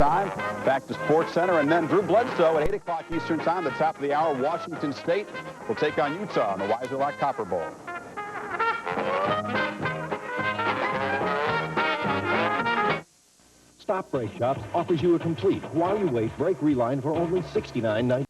Time back to Sports Center, and then Drew Bledsoe at 8 o'clock Eastern Time, the top of the hour. Washington State will take on Utah in the Weiser Lock Copper Bowl. Stop Brake Shops offers you a complete while you wait brake reline for only $69.90.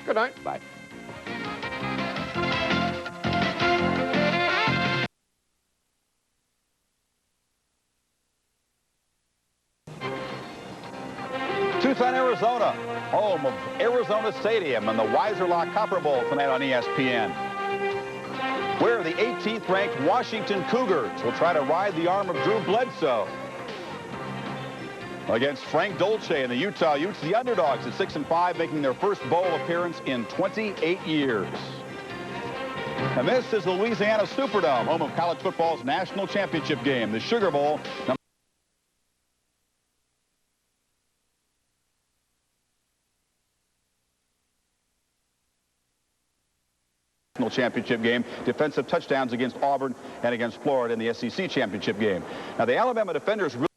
Good night. Bye. Tucson, Arizona, home of Arizona Stadium and the Weiser Lock Copper Bowl tonight on ESPN, where the 18th ranked Washington Cougars will try to ride the arm of Drew Bledsoe against Frank Dolce and the Utah Utes, the underdogs at 6-5, making their first bowl appearance in 28 years. And this is the Louisiana Superdome, home of college football's national championship game, the Sugar Bowl. National championship game, defensive touchdowns against Auburn and against Florida in the SEC championship game. Now, the Alabama defenders really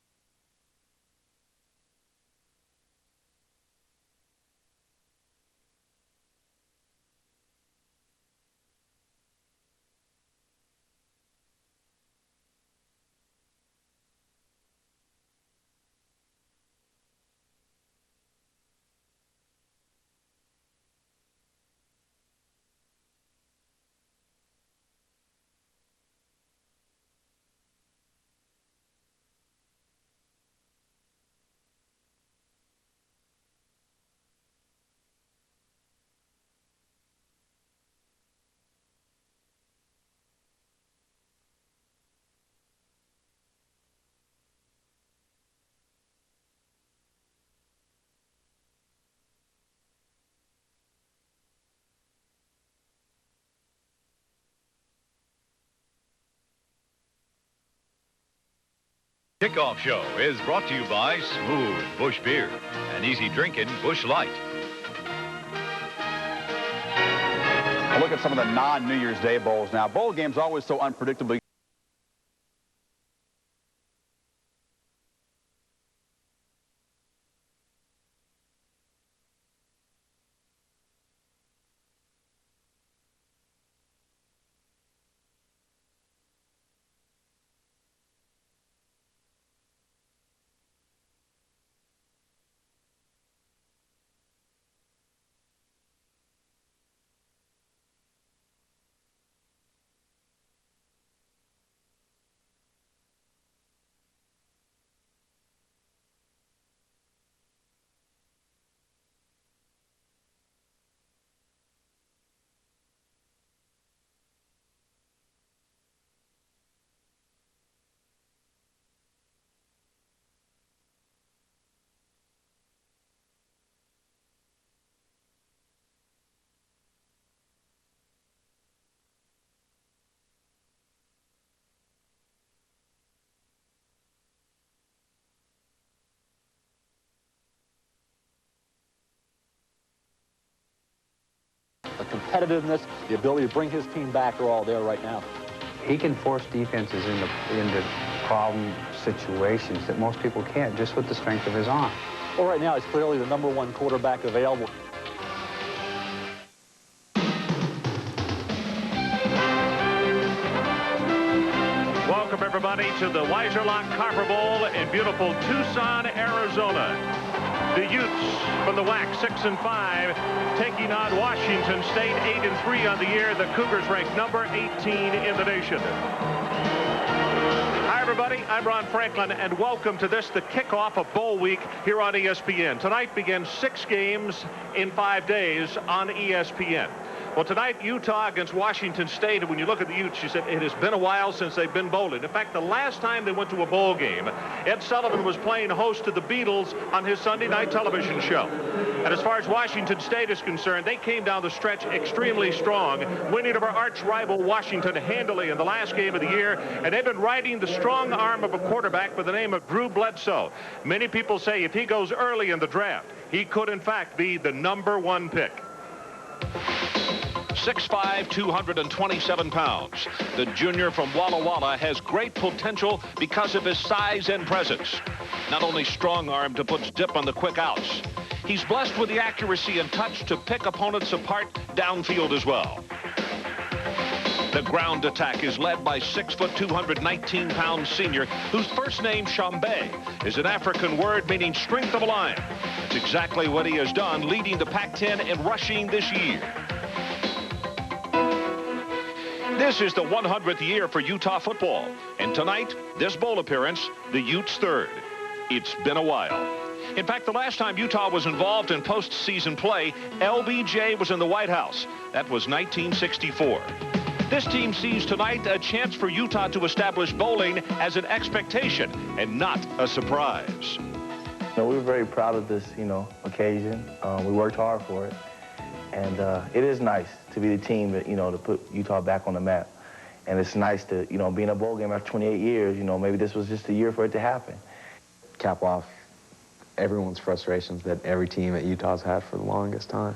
Kickoff Show is brought to you by Smooth Busch Beer and easy drinking Busch Light. A look at some of the non-New Year's Day bowls now. Bowl games always so unpredictable. The competitiveness, the ability to bring his team back are all there right now. He can force defenses into problem situations that most people can't, just with the strength of his arm. Well, right now, he's clearly the #1 quarterback available. Welcome, everybody, to the Weiser Lock Copper Bowl in beautiful Tucson, Arizona. The Utes from the WAC, 6-5, taking on Washington State, 8-3 on the year. The Cougars ranked number 18 in the nation. Hi, everybody. I'm Ron Franklin, and welcome to this, the kickoff of Bowl Week here on ESPN. Tonight begins 6 games in 5 days on ESPN. Well, tonight, Utah against Washington State, and when you look at the Utes, you said it has been a while since they've been bowling. In fact, the last time they went to a bowl game, Ed Sullivan was playing host to the Beatles on his Sunday night television show. And as far as Washington State is concerned, they came down the stretch extremely strong, winning over arch rival Washington handily in the last game of the year, and they've been riding the strong arm of a quarterback by the name of Drew Bledsoe. Many people say if he goes early in the draft, he could, in fact, be the #1 pick. 6'5", 227 pounds. The junior from Walla Walla has great potential because of his size and presence. Not only strong-armed to put zip on the quick outs, he's blessed with the accuracy and touch to pick opponents apart downfield as well. The ground attack is led by 6', 219-pound senior, whose first name, Shambe, is an African word meaning strength of a lion. It's exactly what he has done, leading the Pac-10 in rushing this year. This is the 100th year for Utah football. And tonight, this bowl appearance, the Utes' third. It's been a while. In fact, the last time Utah was involved in postseason play, LBJ was in the White House. That was 1964. This team sees tonight a chance for Utah to establish bowling as an expectation and not a surprise. We were very proud of this, occasion. We worked hard for it. And it is nice to be the team that, to put Utah back on the map. And it's nice to, be in a bowl game after 28 years, maybe this was just a year for it to happen. Cap off everyone's frustrations that every team at Utah's had for the longest time.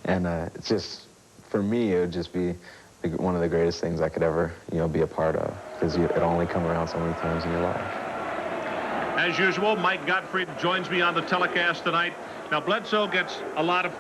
And it's just, for me, it would just be one of the greatest things I could ever, be a part of, because it only comes around so many times in your life. As usual, Mike Gottfried joins me on the telecast tonight. Now, Bledsoe gets a lot of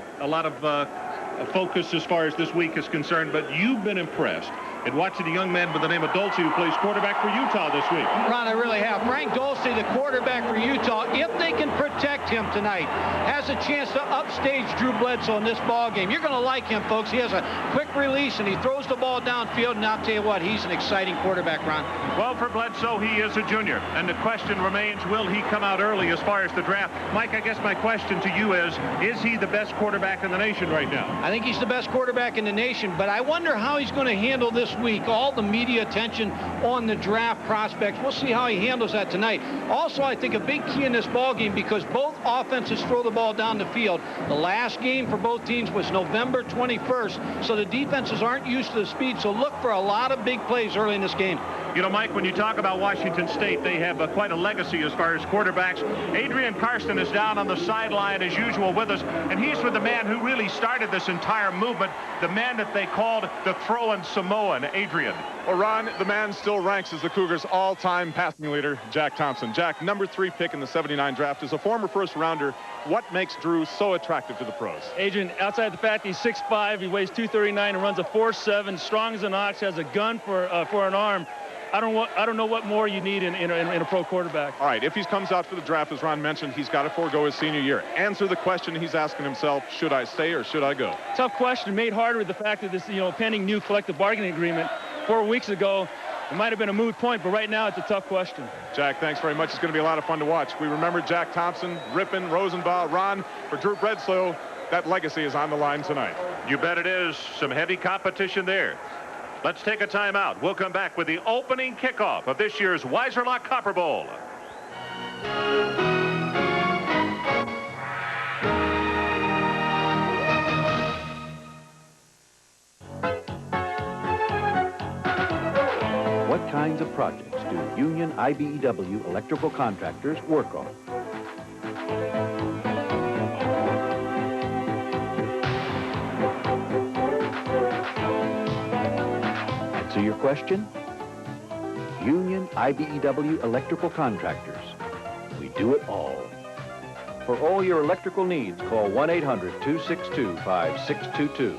focus as far as this week is concerned, but you've been impressed in watching a young man by the name of Dulce, who plays quarterback for Utah this week. Ron, I really have. Frank Dulce, the quarterback for Utah, if they can protect him tonight, has a chance to upstage Drew Bledsoe in this ball game. You're going to like him, folks. He has a quick release, and he throws the ball downfield, and I'll tell you what, he's an exciting quarterback, Ron. Well, for Bledsoe, he is a junior, and the question remains, will he come out early as far as the draft? Mike, I guess my question to you is he the best quarterback in the nation right now? I think he's the best quarterback in the nation, but I wonder how he's going to handle this week. All the media attention on the draft prospects. We'll see how he handles that tonight. Also, I think a big key in this ball game, because both offenses throw the ball down the field. The last game for both teams was November 21st, so the defenses aren't used to the speed, so look for a lot of big plays early in this game. Mike, when you talk about Washington State, they have quite a legacy as far as quarterbacks. Adrian Karsten is down on the sideline as usual with us, and he's with the man who really started this entire movement, the man that they called the throwing Samoan, Adrian. Well, Ron, the man still ranks as the Cougars' all-time passing leader, Jack Thompson. Jack, #3 pick in the '79 draft, is a former first-rounder. What makes Drew so attractive to the pros? Adrian, outside the fact he's 6'5", he weighs 239 and runs a 4.7, strong as an ox, has a gun for an arm. I don't know what more you need in a pro quarterback. All right, if he comes out for the draft, as Ron mentioned, he's got to forego his senior year. Answer the question he's asking himself: should I stay or should I go? Tough question, made harder with the fact that this pending new collective bargaining agreement 4 weeks ago. It might have been a moot point, but right now it's a tough question. Jack, thanks very much. It's going to be a lot of fun to watch. We remember Jack Thompson, Rippon, Rosenbaugh, Ron. For Drew Bledsoe, that legacy is on the line tonight. You bet it is. Some heavy competition there. Let's take a timeout. We'll come back with the opening kickoff of this year's Weiserloch Copper Bowl. What kinds of projects do Union IBEW electrical contractors work on? Answer your question? Union IBEW electrical contractors. We do it all. For all your electrical needs, call 1-800-262-5622.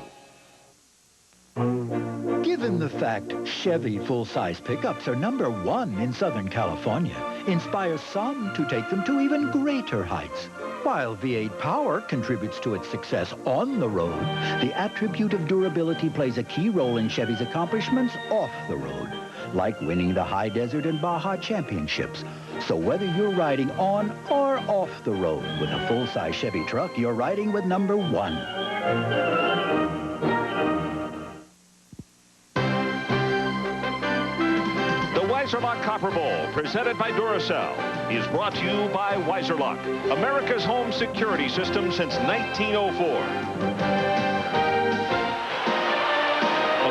Given the fact Chevy full-size pickups are #1 in Southern California, inspires some to take them to even greater heights. While V8 power contributes to its success on the road, the attribute of durability plays a key role in Chevy's accomplishments off the road, like winning the High Desert and Baja Championships. So whether you're riding on or off the road with a full-size Chevy truck, you're riding with #1. Copper Bowl, presented by Duracell, is brought to you by Weiserlock, America's home security system since 1904.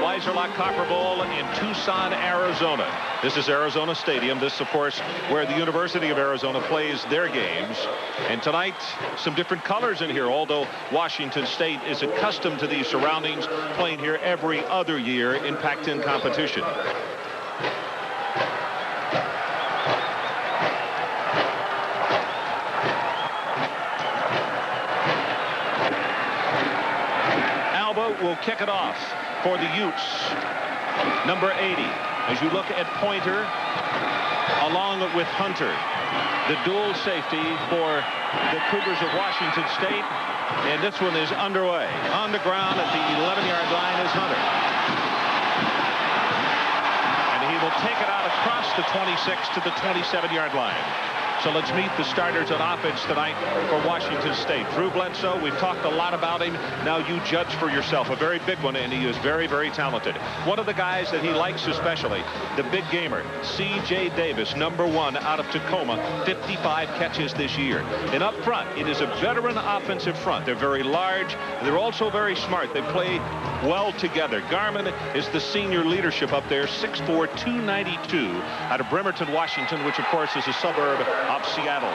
Weiserlock Copper Bowl in Tucson, Arizona. This is Arizona Stadium. This, of course, where the University of Arizona plays their games. And tonight, some different colors in here, although Washington State is accustomed to these surroundings, playing here every other year in Pac-10 competition. Alba will kick it off for the Utes, number 80. As you look at Pointer, along with Hunter, the dual safety for the Cougars of Washington State. And this one is underway. On the ground at the 11-yard line is Hunter. And he will take it out across the 26 to the 27-yard line. So let's meet the starters on offense tonight for Washington State. Drew Bledsoe, we've talked a lot about him. Now you judge for yourself. A very big one, and he is very, very talented. One of the guys that he likes especially, the big gamer, C.J. Davis, number 1 out of Tacoma, 55 catches this year. And up front, it is a veteran offensive front. They're very large. They're also very smart. They play well together. Garmin is the senior leadership up there, 6'4", 292, out of Bremerton, Washington, which, of course, is a suburb of Seattle.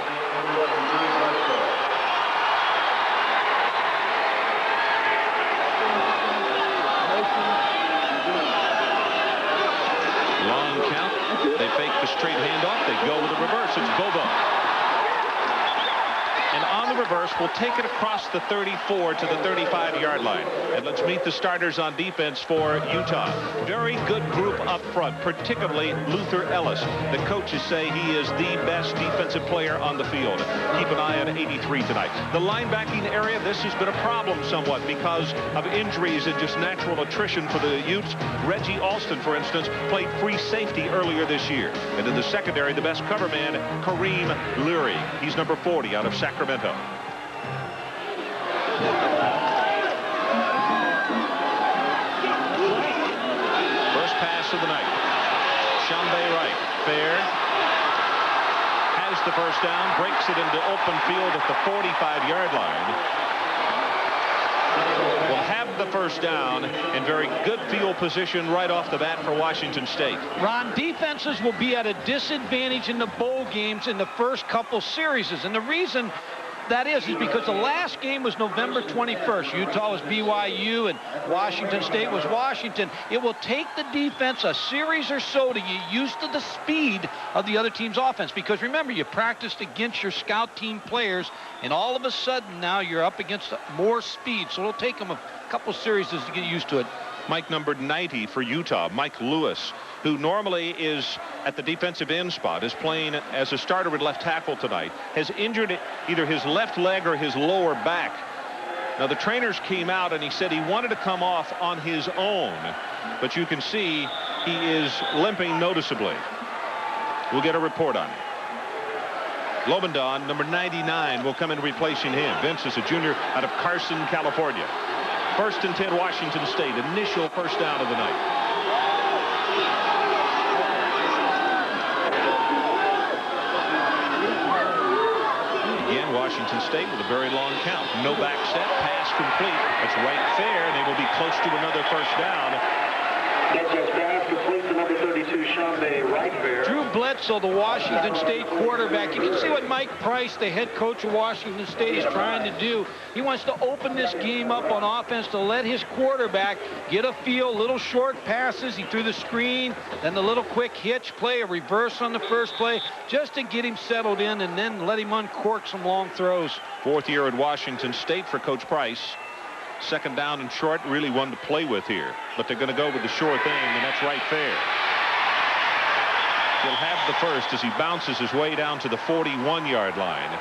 Long count. They fake the straight handoff. They go with a reverse. It's Bobo. And on the reverse, we'll take it across the 34 to the 35-yard line. And let's meet the starters on defense for Utah. Very good group up front, particularly Luther Ellis. The coaches say he is the best defensive player on the field. Keep an eye on 83 tonight. The linebacking area, this has been a problem somewhat because of injuries and just natural attrition for the Utes. Reggie Alston, for instance, played free safety earlier this year. And in the secondary, the best cover man, Kareem Leary. He's number 40 out of Sacramento. First pass of the night. Chambay right. Fair has the first down, breaks it into open field at the 45-yard line. Will have the first down and very good field position right off the bat for Washington State. Ron, defenses will be at a disadvantage in the bowl games in the first couple series. And the reason that is because the last game was November 21st. Utah was BYU and Washington State was Washington. It will take the defense a series or so to get used to the speed of the other team's offense. Because remember, you practiced against your scout team players, and all of a sudden now you're up against more speed. So it'll take them a couple series to get used to it. Mike numbered 90 for Utah, Mike Lewis, who normally is at the defensive end spot, is playing as a starter at left tackle tonight, has injured either his left leg or his lower back. Now, the trainers came out and he said he wanted to come off on his own, but you can see he is limping noticeably. We'll get a report on it. Lobendon, number 99, will come in replacing him. Vince is a junior out of Carson, California. 1st and 10, Washington State. Initial first down of the night. Again, Washington State with a very long count. No back step, pass complete. That's right fair, and they will be close to another first down. That's pass complete to number 32, Chambay, right fair. Drew Bledsoe, the Washington State quarterback. You can see what Mike Price, the head coach of Washington State, is trying to do. He wants to open this game up on offense to let his quarterback get a feel, little short passes. He threw the screen, then the little quick hitch play, a reverse on the first play, just to get him settled in and then let him uncork some long throws. 4th year at Washington State for Coach Price. 2nd down and short, really one to play with here. But they're going to go with the sure thing, and that's right fair. He'll have the first as he bounces his way down to the 41-yard line.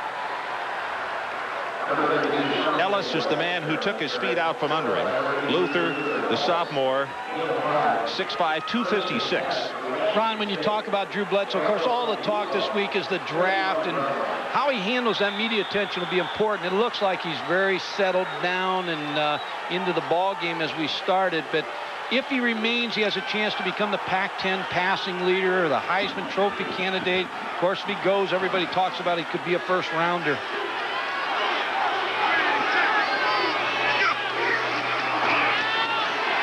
Ellis is the man who took his feet out from under him. Luther, the sophomore, 6'5", 256. Ron, when you talk about Drew Bledsoe, of course, all the talk this week is the draft, and how he handles that media attention will be important. It looks like he's very settled down and into the ball game as we started, but If he remains, he has a chance to become the Pac-10 passing leader or the Heisman Trophy candidate. Of course, if he goes, everybody talks about he could be a first rounder.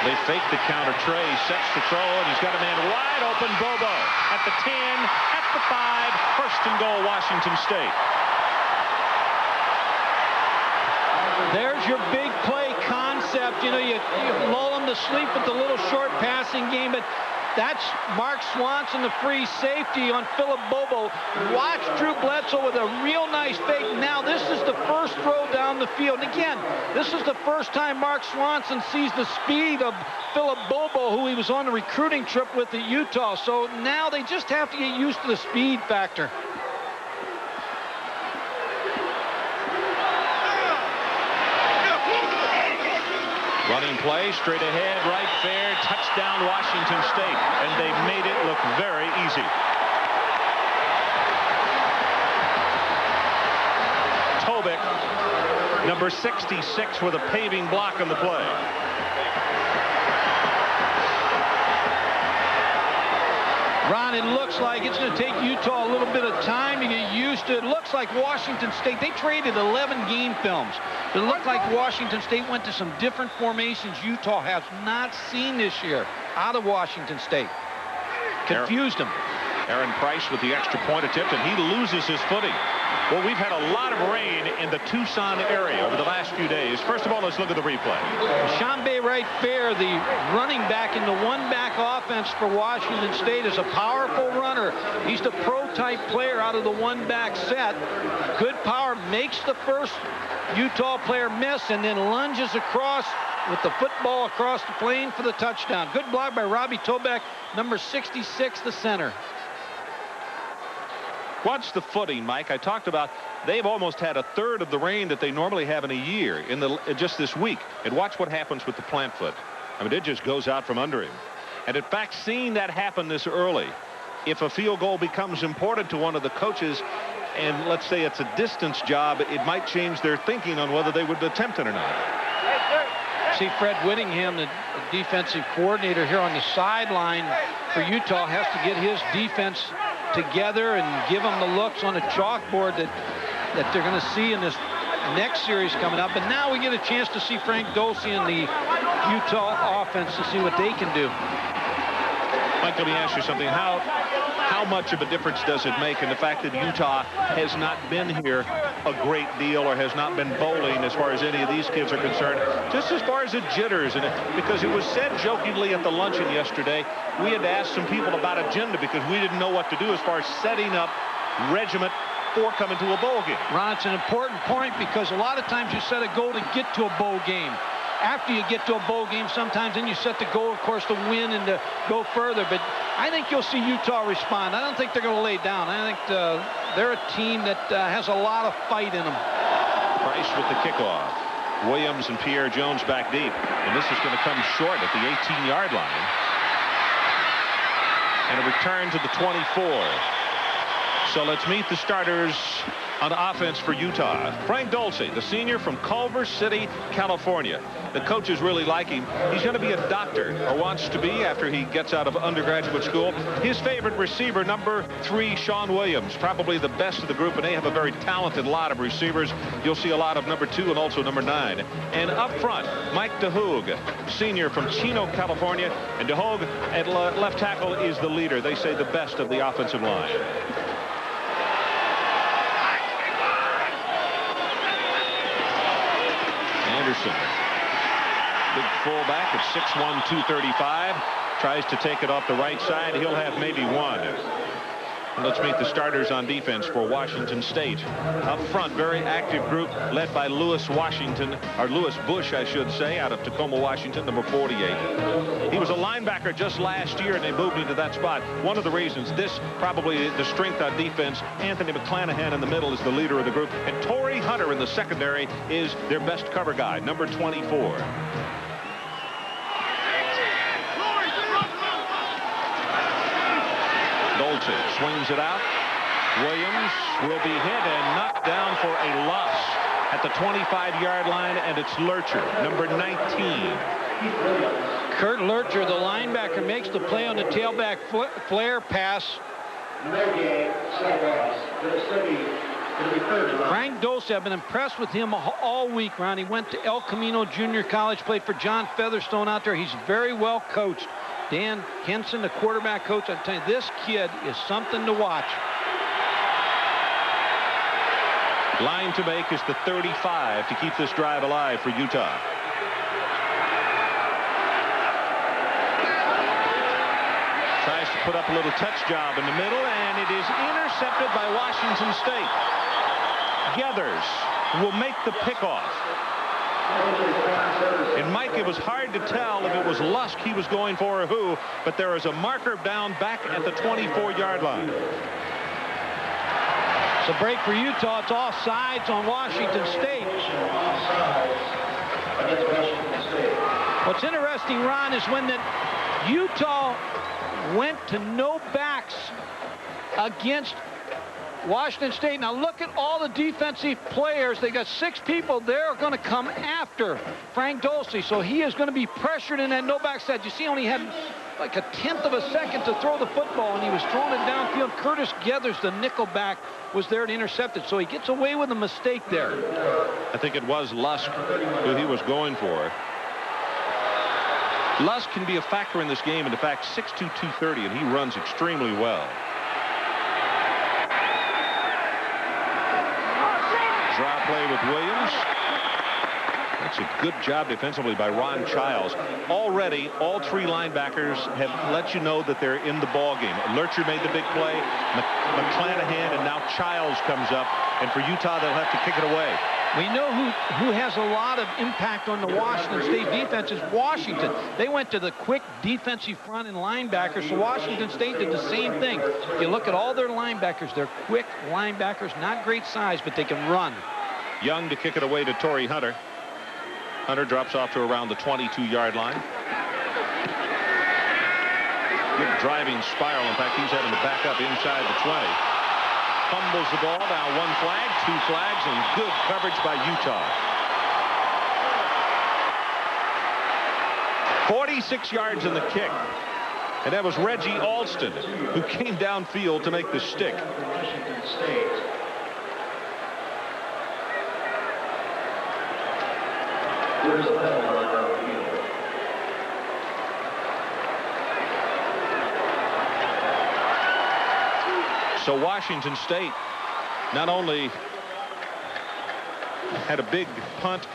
They fake the counter. Trey sets the throw, and he's got a man wide open. Bobo at the 10, at the 5. First and goal, Washington State. There's your big play concept. You know, you lull them to sleep with the little short passing game, but that's Mark Swanson, the free safety on Philip Bobo. Watch Drew Bledsoe with a real nice fake. Now this is the first throw down the field. And again, this is the first time Mark Swanson sees the speed of Philip Bobo, who he was on a recruiting trip with at Utah. So now they just have to get used to the speed factor. Running play, straight ahead, right fair, touchdown Washington State. And they made it look very easy. Tobic, number 66, with a paving block on the play. Ron, it looks like it's going to take Utah a little bit of time to get used to it. It looks like Washington State, they traded 11 game films. It looked like Washington State went to some different formations Utah has not seen this year out of Washington State. Confused him. Aaron Price with the extra point attempt, and he loses his footing. Well, we've had a lot of rain in the Tucson area over the last few days. First of all, let's look at the replay. Shambe Wright Fair, the running back in the one-back offense for Washington State, is a powerful runner. He's the pro-type player out of the one-back set. Good power, makes the first Utah player miss, and then lunges across with the football across the plane for the touchdown. Good block by Robbie Tobic, number 66, the center. Watch the footing, Mike. I talked about they've almost had a third of the rain that they normally have in a year in just this week. And watch what happens with the plant foot. I mean, it just goes out from under him. And in fact, seeing that happen this early, if a field goal becomes important to one of the coaches, and let's say it's a distance job, it might change their thinking on whether they would attempt it or not. See Fred Whittingham, the defensive coordinator here on the sideline for Utah, has to get his defense together and give them the looks on the chalkboard that they're going to see in this next series coming up. But now we get a chance to see Frank Dolce and the Utah offense to see what they can do. Mike, let me ask you something. How much of a difference does it make in the fact that Utah has not been here a great deal or has not been bowling as far as any of these kids are concerned, just as far as the jitters? And because it was said jokingly at the luncheon yesterday, we had to ask some people about agenda because we didn't know what to do as far as setting up regiment for coming to a bowl game. Ron, it's an important point because a lot of times you set a goal to get to a bowl game. After you get to a bowl game, sometimes then you set the goal, of course, to win and to go further. But I think you'll see Utah respond. I don't think they're going to lay down. I think they're a team that has a lot of fight in them. Price with the kickoff. Williams and Pierre Jones back deep. And this is going to come short at the 18-yard line. And a return to the 24. So let's meet the starters on offense for Utah. Frank Dolce, the senior from Culver City, California. The coaches really like him. He's going to be a doctor, or wants to be after he gets out of undergraduate school. His favorite receiver, number 3, Sean Williams, probably the best of the group, and they have a very talented lot of receivers. You'll see a lot of number 2 and also number 9. And up front, Mike DeHoog, senior from Chino, California. And DeHoog at left tackle is the leader. They say the best of the offensive line. Anderson, big fullback at 6'1", 235, tries to take it off the right side. He'll have maybe one. And let's meet the starters on defense for Washington State. Up front, very active group led by Lewis Washington, or Lewis Bush, I should say, out of Tacoma, Washington, number 48. He was a linebacker just last year, and they moved into that spot. One of the reasons, this probably the strength on defense. Anthony McClanahan in the middle is the leader of the group, and Torrey Hunter in the secondary is their best cover guy, number 24. Dolce swings it out. Williams will be hit and knocked down for a loss at the 25-yard line, and it's Lurcher, number 19. Kurt Lurcher, the linebacker, makes the play on the tailback flare pass. Frank Dulce, I've been impressed with him all week, Ron. He went to El Camino Junior College, played for John Featherstone out there. He's very well coached. Dan Henson, the quarterback coach, I tell you, this kid is something to watch. Line to make is the 35 to keep this drive alive for Utah. Tries to put up a little touch job in the middle, and it is intercepted by Washington State. Geathers will make the pickoff. And Mike, it was hard to tell if it was Lusk he was going for or who, but there is a marker down back at the 24-yard line. It's a break for Utah. It's offsides on Washington State. What's interesting, Ron, is when Utah went to no backs against Washington State. Now look at all the defensive players. They got 6 people. They're going to come after Frank Dulce. So he is going to be pressured in that no back set. You see, only had like a 1/10 of a second to throw the football, and he was throwing it downfield. Curtis Geathers, the nickel back, was there to intercept it. So he gets away with a mistake there. I think it was Lusk who he was going for. Lusk can be a factor in this game, and in fact 6'2", 230, and he runs extremely well. Draw play with Williams. That's a good job defensively by Ron Childs. Already, all 3 linebackers have let you know that they're in the ball game. Lurcher made the big play, McClanahan, and now Childs comes up. And for Utah, they'll have to kick it away. We know who has a lot of impact on the Washington State defense is Washington. They went to the quick defensive front and linebackers, so Washington State did the same thing. If you look at all their linebackers, they're quick linebackers, not great size, but they can run. Young to kick it away to Torrey Hunter. Hunter drops off to around the 22-yard line. Good driving spiral. In fact, he's having to back up inside the 20. Fumbles the ball. Now 1 flag, 2 flags, and good coverage by Utah. 46 yards in the kick. And that was Reggie Alston who came downfield to make the stick. So Washington State not only had a big punt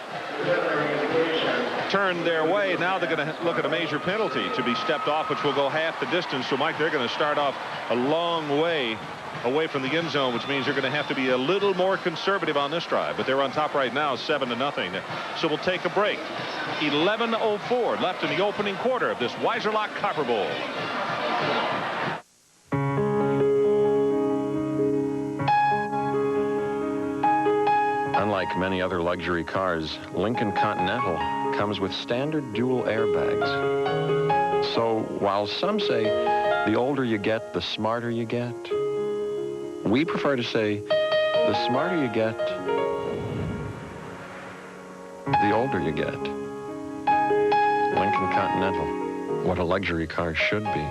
turned their way, now they're going to look at a major penalty to be stepped off, which will go half the distance. So, Mike, they're going to start off a long way away from the end zone, which means they're going to have to be a little more conservative on this drive. But they're on top right now, 7-0. So we'll take a break. 11:04 left in the opening quarter of this Weiser-Lock Copper Bowl. Unlike many other luxury cars, Lincoln Continental comes with standard dual airbags. So while some say the older you get, the smarter you get, we prefer to say the smarter you get, the older you get. Lincoln Continental, what a luxury car should be.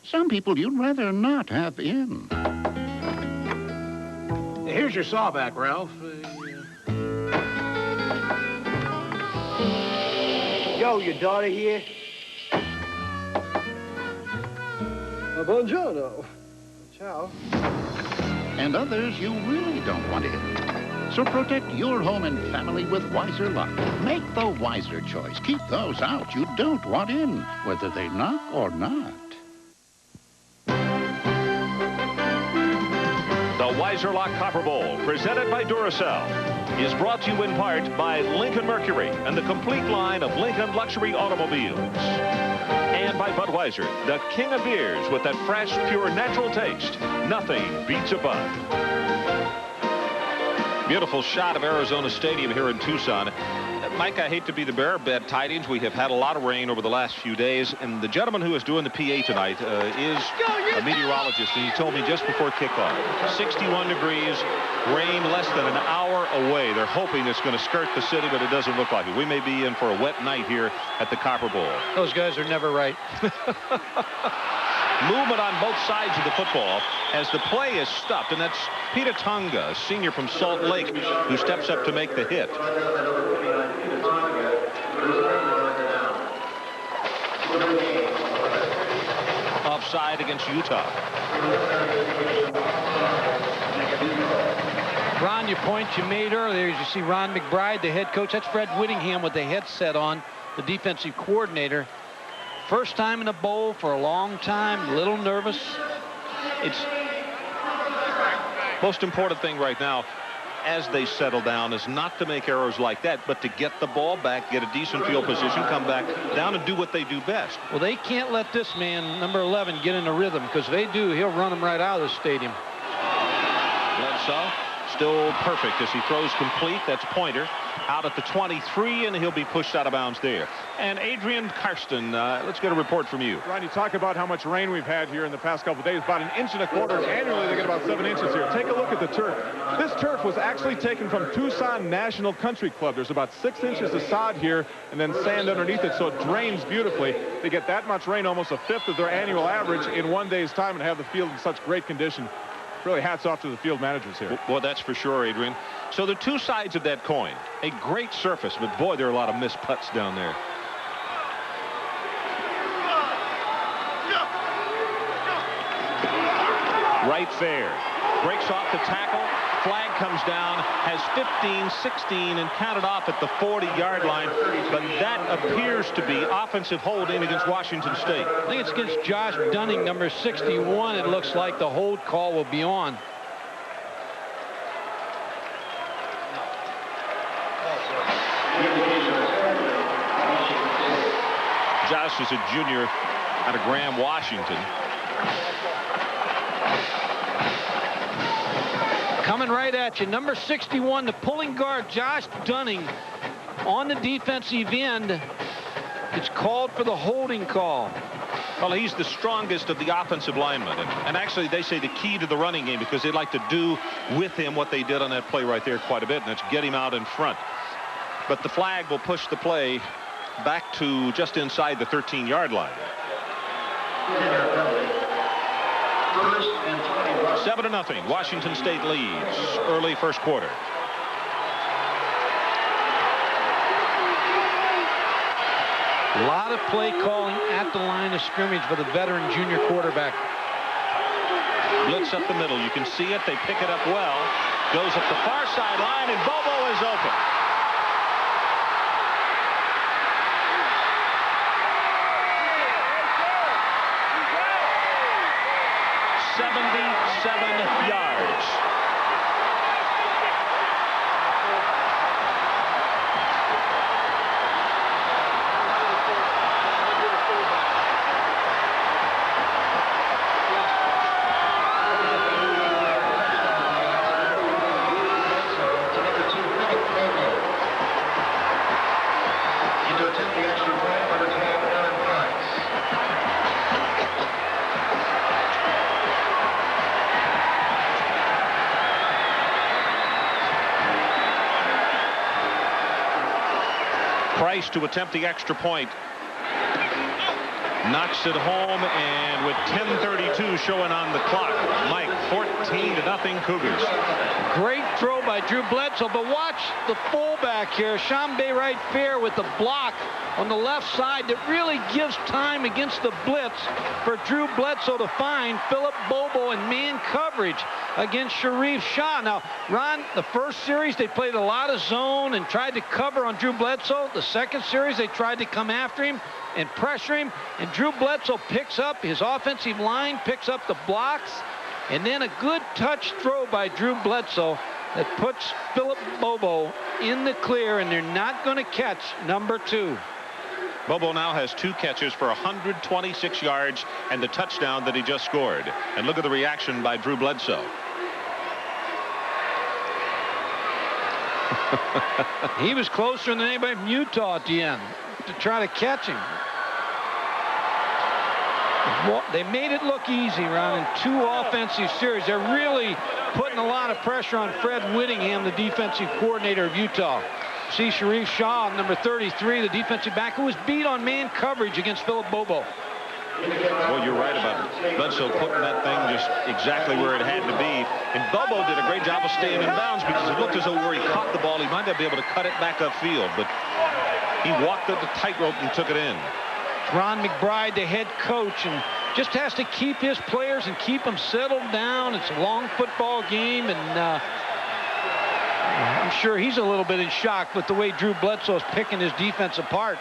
Some people you'd rather not have in. Here's your sawback, Ralph. Yo, your daughter here? Buongiorno. Ciao. And others you really don't want in. So protect your home and family with Weiser Lock. Make the wiser choice. Keep those out you don't want in, whether they knock or not. The Weiser-Lock Copper Bowl, presented by Duracell. is brought to you in part by Lincoln Mercury and the complete line of Lincoln luxury automobiles. And by Budweiser, the king of beers with that fresh, pure, natural taste. Nothing beats a Bud. Beautiful shot of Arizona Stadium here in Tucson. Mike, I hate to be the bearer of bad tidings. We have had a lot of rain over the last few days, and the gentleman who is doing the PA tonight is a meteorologist, and he told me just before kickoff, 61 degrees, rain less than an hour away. They're hoping it's going to skirt the city, but it doesn't look like it. We may be in for a wet night here at the Copper Bowl. Those guys are never right. Movement on both sides of the football as the play is stopped, and that's Peter Tonga, a senior from Salt Lake, who steps up to make the hit. Offside against Utah. Ron, your point you made earlier, as you see Ron McBride, the head coach. That's Fred Whittingham with the headset on, the defensive coordinator. First time in a bowl for a long time, a little nervous. It's most important thing right now as they settle down is not to make errors like that, but to get the ball back, get a decent field position, come back down and do what they do best. Well, they can't let this man, number 11, get in a rhythm, because if they do, he'll run them right out of the stadium. Bledsoe still perfect as he throws complete. That's Pointer out at the 23, and he'll be pushed out of bounds there. And Adrian Karsten, let's get a report from you. Ron, you talk about how much rain we've had here in the past couple of days, about 1.25 inches. Annually, they get about 7 inches here. Take a look at the turf. This turf was actually taken from Tucson National Country Club. There's about 6 inches of sod here and then sand underneath it, so it drains beautifully. They get that much rain, almost a fifth of their annual average in 1 day's time, and have the field in such great condition. Really hats off to the field managers here. Well, that's for sure, Adrian. So there are two sides of that coin. A great surface, but boy, there are a lot of missed putts down there. Right fair. Breaks off the tackle. Flag comes down, has 15, 16, and counted off at the 40-yard line. But that appears to be offensive holding against Washington State. I think it's against Josh Dunning, number 61. It looks like the hold call will be on. Josh is a junior out of Graham, Washington. Coming right at you, number 61, the pulling guard, Josh Dunning, on the defensive end. It's called for the holding call. Well, he's the strongest of the offensive linemen. And actually, they say the key to the running game, because they'd like to do with him what they did on that play right there quite a bit, and that's get him out in front. But the flag will push the play back to just inside the 13-yard line. 7-0. Washington State leads early first quarter. A lot of play calling at the line of scrimmage for the veteran junior quarterback. Blitz up the middle. You can see it. They pick it up well. Goes up the far sideline, and Bobo is open. Yards. Price to attempt the extra point. Knocks it home, and with 10:32 showing on the clock, Mike, 14-0 Cougars. Great throw by Drew Bledsoe, but watch the fullback here, Chambay right fair with the block on the left side that really gives time against the blitz for Drew Bledsoe to find Philip Bobo in man coverage against Sharif Shah. Now, Ron, the first series they played a lot of zone and tried to cover on Drew Bledsoe. The second series they tried to come after him and pressure him, and Drew Bledsoe picks up, his offensive line picks up the blocks, and then a good touch throw by Drew Bledsoe that puts Philip Bobo in the clear, and they're not going to catch number 2. Bobo now has 2 catches for 126 yards and the touchdown that he just scored. And look at the reaction by Drew Bledsoe. He was closer than anybody from Utah at the end to try to catch him. They made it look easy, Ron, in 2 offensive series. They're really putting a lot of pressure on Fred Whittingham, the defensive coordinator of Utah. See Sharif Shaw, number 33, the defensive back, who was beat on man coverage against Philip Bobo. Well, you're right about Bledsoe putting that thing just exactly where it had to be. And Bobo did a great job of staying in bounds because it looked as though where he caught the ball, he might not be able to cut it back upfield. But he walked the tightrope and took it in. Ron McBride, the head coach, and just has to keep his players and keep them settled down. It's a long football game, and I'm sure he's a little bit in shock with the way Drew Bledsoe is picking his defense apart.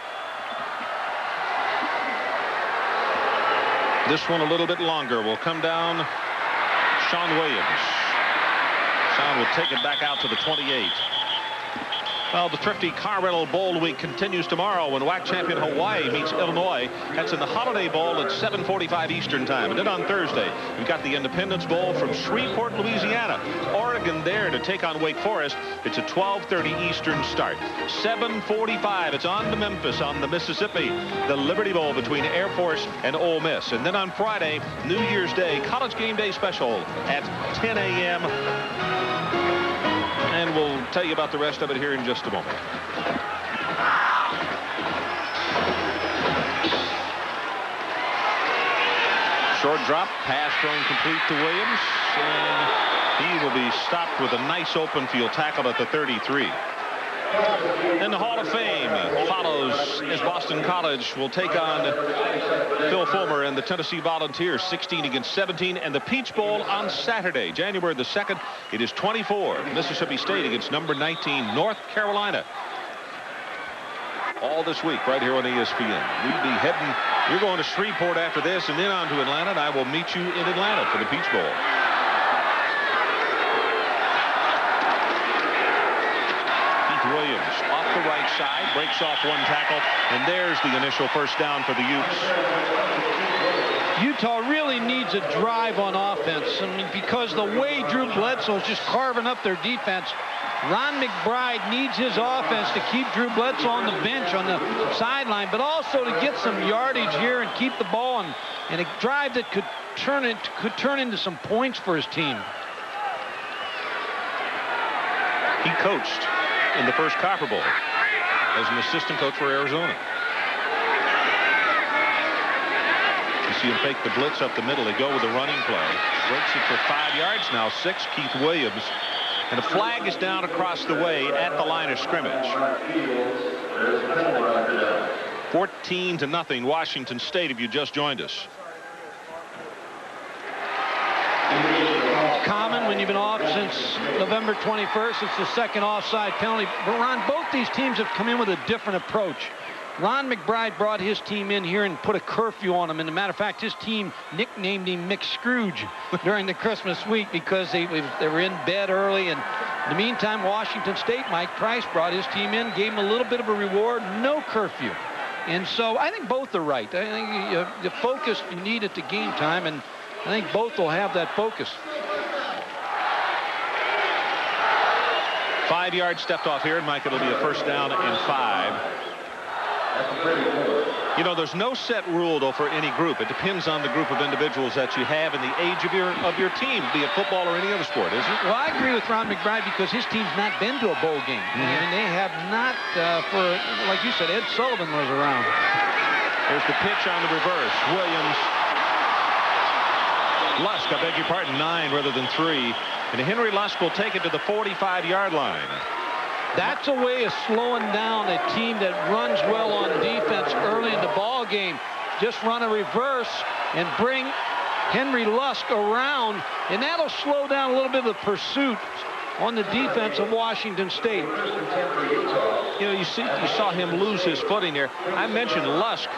This one a little bit longer will come down. Sean Williams. Sean will take it back out to the 28. Well, the Thrifty Car Rental Bowl Week continues tomorrow when WAC champion Hawaii meets Illinois. That's in the Holiday Bowl at 7:45 Eastern Time. And then on Thursday, we've got the Independence Bowl from Shreveport, Louisiana. Oregon there to take on Wake Forest. It's a 12:30 Eastern start. 7:45, it's on to Memphis on the Mississippi. The Liberty Bowl between Air Force and Ole Miss. And then on Friday, New Year's Day, College Game Day special at 10 a.m. And we'll tell you about the rest of it here in just a moment. Short drop, pass thrown complete to Williams, and he will be stopped with a nice open field tackle at the 33. And the Hall of Fame follows as Boston College will take on Phil Fulmer and the Tennessee Volunteers, 16-17, and the Peach Bowl on Saturday, January the 2nd. It is 24, Mississippi State against number 19, North Carolina. All this week right here on ESPN. We'll be heading, you're going to Shreveport after this and then on to Atlanta, and I will meet you in Atlanta for the Peach Bowl. Williams off the right side, breaks off one tackle, and there's the initial first down for the Utes. Utah really needs a drive on offense. I mean, because the way Drew Bledsoe is just carving up their defense, Ron McBride needs his offense to keep Drew Bledsoe on the bench on the sideline, but also to get some yardage here and keep the ball and a drive that could turn into some points for his team. He coached in the first Copper Bowl as an assistant coach for Arizona. You see him fake the blitz up the middle. They go with a running play. Breaks it for 5 yards, now 6. Keith Williams. And a flag is down across the way at the line of scrimmage. 14-0, Washington State, if you just joined us. Common when you've been off since November 21st. It's the second offside penalty. But Ron, both these teams have come in with a different approach. Ron McBride brought his team in here and put a curfew on them. And as a matter of fact, his team nicknamed him Mick Scrooge during the Christmas week because they were in bed early. And in the meantime, Washington State, Mike Price brought his team in, gave him a little bit of a reward, no curfew. And so I think both are right. I think the focus you need at the game time, and I think both will have that focus. 5 yards stepped off here, and Mike, it'll be a first down and 5. You know, there's no set rule, though, for any group. It depends on the group of individuals that you have and the age of your team, be it football or any other sport, isn't it? Well, I agree with Ron McBride because his team's not been to a bowl game. I mean, they have not, like you said, Ed Sullivan was around. There's the pitch on the reverse. Williams. Lusk, I beg your pardon, 9 rather than 3. And Henry Lusk will take it to the 45-yard line. That's a way of slowing down a team that runs well on defense early in the ball game. Just run a reverse and bring Henry Lusk around, and that'll slow down a little bit of the pursuit on the defense of Washington State. You know, you saw him lose his footing there. I mentioned Lusk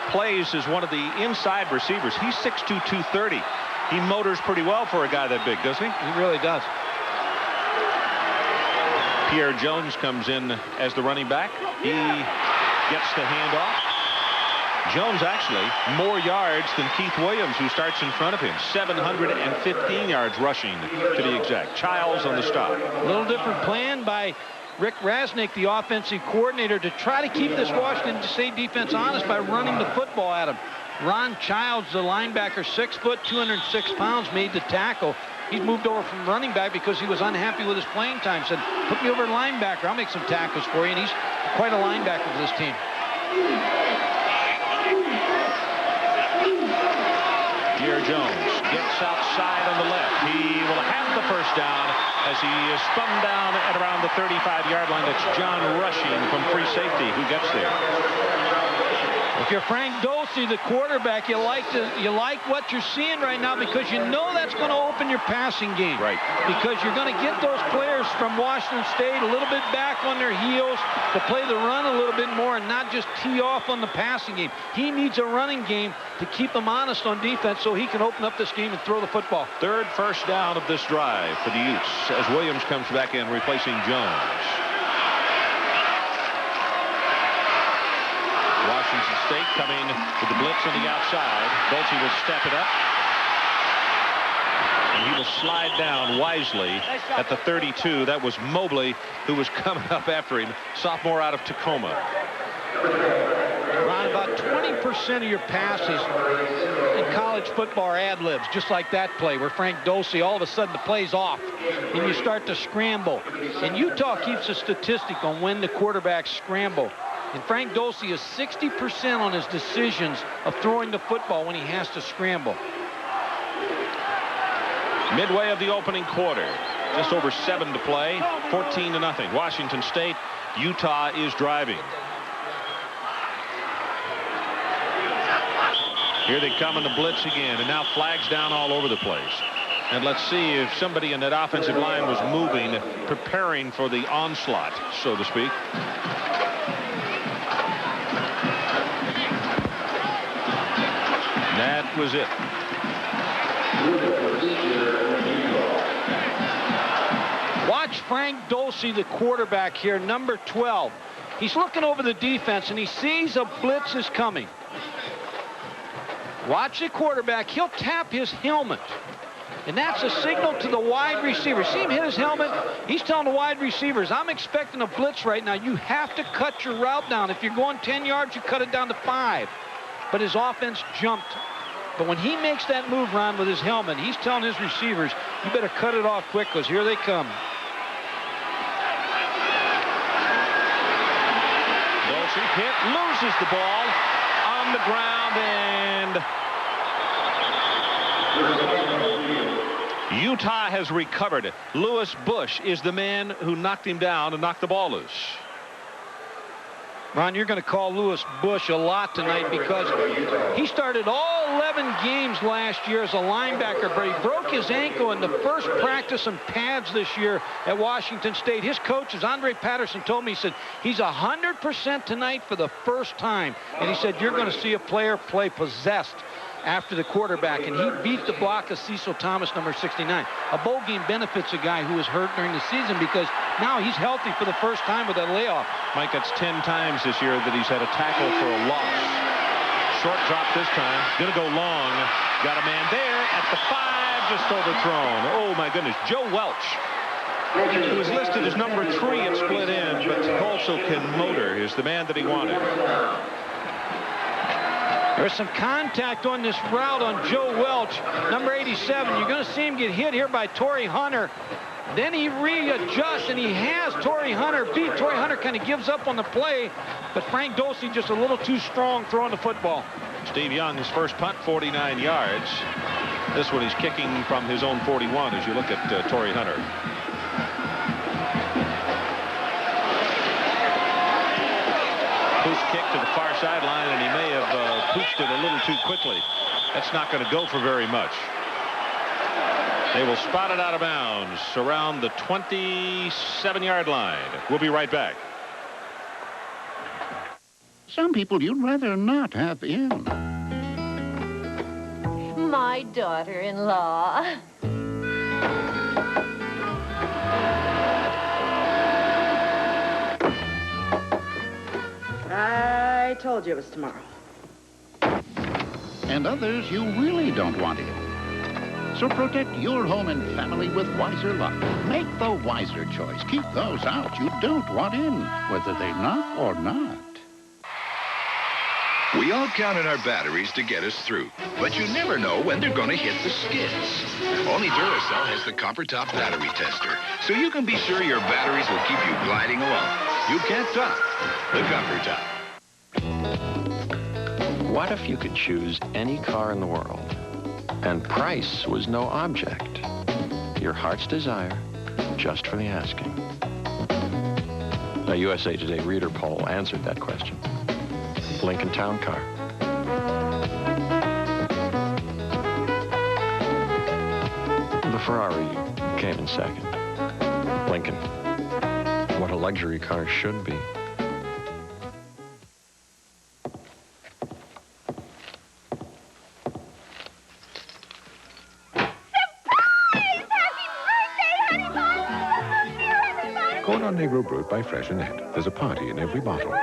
plays as one of the inside receivers. He's 6'2", 230. He motors pretty well for a guy that big, doesn't he? He really does. Pierre Jones comes in as the running back. He gets the handoff. Jones actually more yards than Keith Williams, who starts in front of him. 715 yards rushing, to be exact. Childs on the stop. A little different plan by Rick Rasnick, the offensive coordinator, to try to keep this Washington State defense honest by running the football at him. Ron Childs, the linebacker, 6 foot, 206 pounds, made the tackle. He's moved over from running back because he was unhappy with his playing time. Said, put me over at linebacker. I'll make some tackles for you. And he's quite a linebacker for this team. Pierre Jones gets outside on the left. He will have the first down as he is spun down at around the 35-yard line. That's John Rushing from free safety who gets there. If you're Frank Dosey, the quarterback, you like what you're seeing right now because you know that's going to open your passing game. Right. Because you're going to get those players from Washington State a little bit back on their heels to play the run a little bit more and not just tee off on the passing game. He needs a running game to keep them honest on defense so he can open up this game and throw the football. Third first down of this drive for the Utes as Williams comes back in replacing Jones. Washington State coming with the blitz on the outside. Dulce will step it up. And he will slide down wisely at the 32. That was Mobley who was coming up after him. Sophomore out of Tacoma. Ron, about 20% of your passes in college football are ad-libs, just like that play where Frank Dosey, all of a sudden the play's off and you start to scramble. And Utah keeps a statistic on when the quarterbacks scramble. And Frank Dosey is 60% on his decisions of throwing the football when he has to scramble. Midway of the opening quarter. Just over 7 to play. 14-0. Washington State. Utah is driving. Here they come in the blitz again. And now flags down all over the place. And let's see if somebody in that offensive line was moving, preparing for the onslaught, so to speak. That was it. Watch Frank Dosey, the quarterback here, number 12. He's looking over the defense, and he sees a blitz is coming. Watch the quarterback. He'll tap his helmet. And that's a signal to the wide receiver. See him hit his helmet? He's telling the wide receivers, I'm expecting a blitz right now. You have to cut your route down. If you're going 10 yards, you cut it down to 5. But his offense jumped. But when he makes that move, Ron, with his helmet, he's telling his receivers, you better cut it off quick because here they come. Dulce hit, loses the ball on the ground, and Utah has recovered. Lewis Bush is the man who knocked him down and knocked the ball loose. Ron, you're going to call Lewis Bush a lot tonight because he started all 11 games last year as a linebacker, but he broke his ankle in the first practice in pads this year at Washington State. His coach, as Andre Patterson told me, he said he's 100% tonight for the first time. And he said you're going to see a player play possessed after the quarterback, and he beat the block of Cecil Thomas, number 69. A bowl game benefits a guy who was hurt during the season because now he's healthy for the first time with that layoff. Mike, that's 10 times this year that he's had a tackle for a loss. Short drop this time. Gonna go long. Got a man there at the 5, just overthrown. Oh my goodness, Joe Welch, who was listed as number 3 at split end, but also can motor, is the man that he wanted. There's some contact on this route on Joe Welch, number 87. You're going to see him get hit here by Torrey Hunter. Then he readjusts, and he has Torrey Hunter beat. Torrey Hunter kind of gives up on the play, but Frank Dosey just a little too strong throwing the football. Steve Young, his first punt, 49 yards. This one he's kicking from his own 41 as you look at Torrey Hunter. Pooch kick to the far sideline, and he may have pooched it a little too quickly. That's not going to go for very much. They will spot it out of bounds around the 27-yard line. We'll be right back. Some people you'd rather not have in. My daughter-in-law. told you it was tomorrow. And others you really don't want in. So protect your home and family with Wiser Lock. Make the wiser choice. Keep those out you don't want in, whether they knock or not. We all count on our batteries to get us through, but you never know when they're going to hit the skids. Only Duracell has the Copper Top Battery Tester, so you can be sure your batteries will keep you gliding along. You can't top the Copper Top. What if you could choose any car in the world, and price was no object? Your heart's desire, just for the asking. A USA Today reader poll answered that question. Lincoln Town Car. The Ferrari came in second. Lincoln. What a luxury car should be. Cordon Negro brewed by Freshenet. There's a party in every bottle.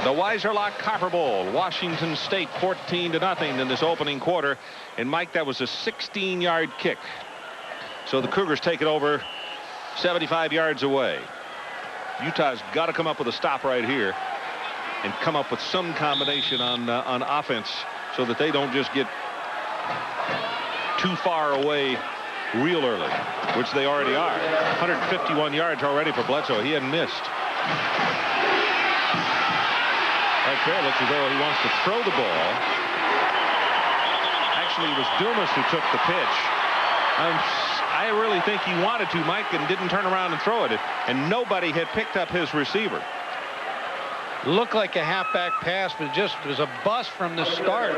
The Wiser Lock Copper Bowl, Washington State 14-0 in this opening quarter. And Mike, that was a 16-yard kick. So the Cougars take it over 75 yards away. Utah's got to come up with a stop right here and come up with some combination on offense so that they don't just get too far away real early, which they already are. 151 yards already for Bledsoe. He hadn't missed. Right there, looks as though he wants to throw the ball. Actually, it was Dumas who took the pitch. I really think he wanted to, Mike, and didn't turn around and throw it. And nobody had picked up his receiver. Looked like a halfback pass, but just was a bust from the start.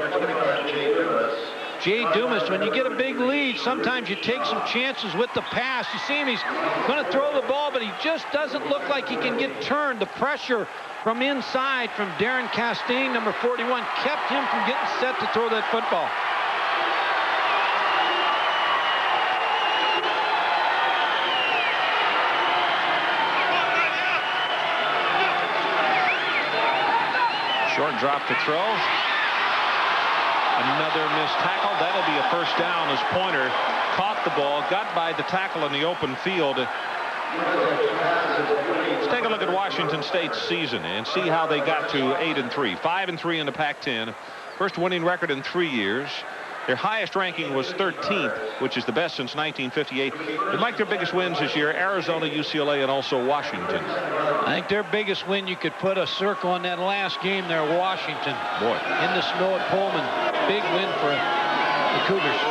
Jay Dumas, when you get a big lead, sometimes you take some chances with the pass. You see him, he's going to throw the ball, but he just doesn't look like he can get turned. The pressure from inside from Darren Castaigne, number 41, kept him from getting set to throw that football. Short drop to throw. Another missed tackle. That'll be a first down as Pointer caught the ball, got by the tackle in the open field. Let's take a look at Washington State's season and see how they got to 8-3. 5-3 in the Pac-10. First winning record in 3 years. Their highest ranking was 13th, which is the best since 1958. But Mike, their biggest wins this year, Arizona, UCLA, and also Washington. I think their biggest win, you could put a circle on that last game there, Washington. Boy. In the snow at Pullman. Big win for the Cougars.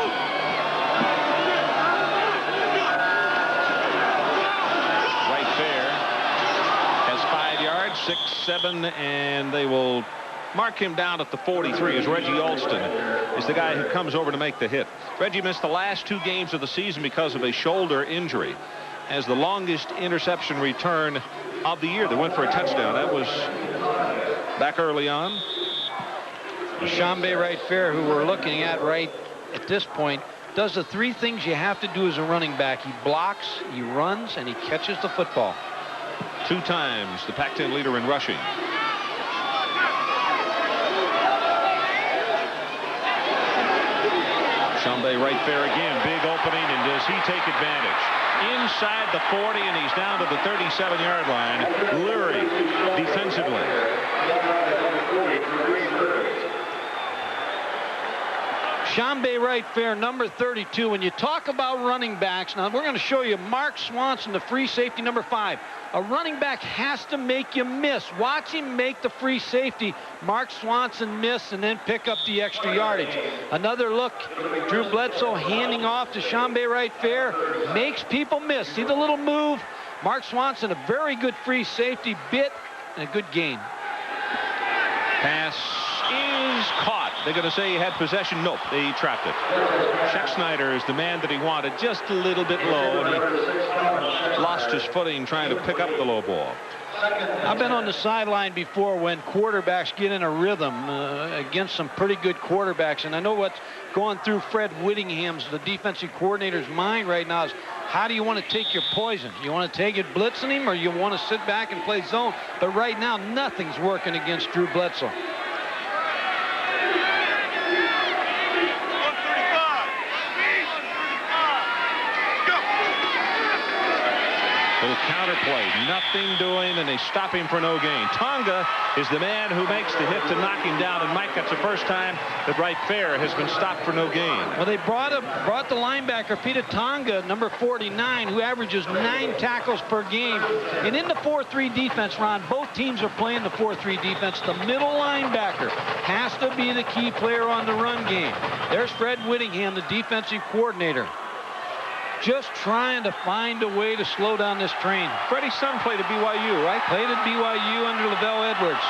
Right there. Has 5 yards, 6, 7, and they will mark him down at the 43 as Reggie Alston is the guy who comes over to make the hit. Reggie missed the last 2 games of the season because of a shoulder injury. As the longest interception return of the year. They went for a touchdown. That was back early on. Shambe Wright Fair, who we're looking at right at this point, does the 3 things you have to do as a running back. He blocks, he runs, and he catches the football. 2 times the Pac-10 leader in rushing. Shambe Wright Fair again. Big opening, and does he take advantage? Inside the 40, and he's down to the 37-yard line. Leary defensively. Shambe Wright Fair, number 32. When you talk about running backs, now we're going to show you Mark Swanson, the free safety, number 5. A running back has to make you miss. Watch him make the free safety. Mark Swanson miss and then pick up the extra yardage. Another look, Drew Bledsoe handing off to Shambe Wright Fair. Makes people miss. See the little move? Mark Swanson, a very good free safety, bit, and a good gain. Pass is caught. They're going to say he had possession. Nope, they trapped it. Scheck-Snyder is the man that he wanted, just a little bit low, and he lost his footing trying to pick up the low ball. I've been on the sideline before when quarterbacks get in a rhythm against some pretty good quarterbacks, and I know what's going through Fred Whittingham's, the defensive coordinator's mind right now is how do you want to take your poison? You want to take it blitzing him, or you want to sit back and play zone? But right now, nothing's working against Drew Bledsoe. Little counterplay, nothing doing, and they stop him for no gain. Tonga is the man who makes the hit to knock him down, and Mike, that's the first time that Wright Fair has been stopped for no gain. Well, they brought the linebacker, Peter Tonga, number 49, who averages 9 tackles per game. And in the 4-3 defense, Ron, both teams are playing the 4-3 defense. The middle linebacker has to be the key player on the run game. There's Fred Whittingham, the defensive coordinator, just trying to find a way to slow down this train. Freddie's son played at BYU, right? Played at BYU under Lavelle Edwards.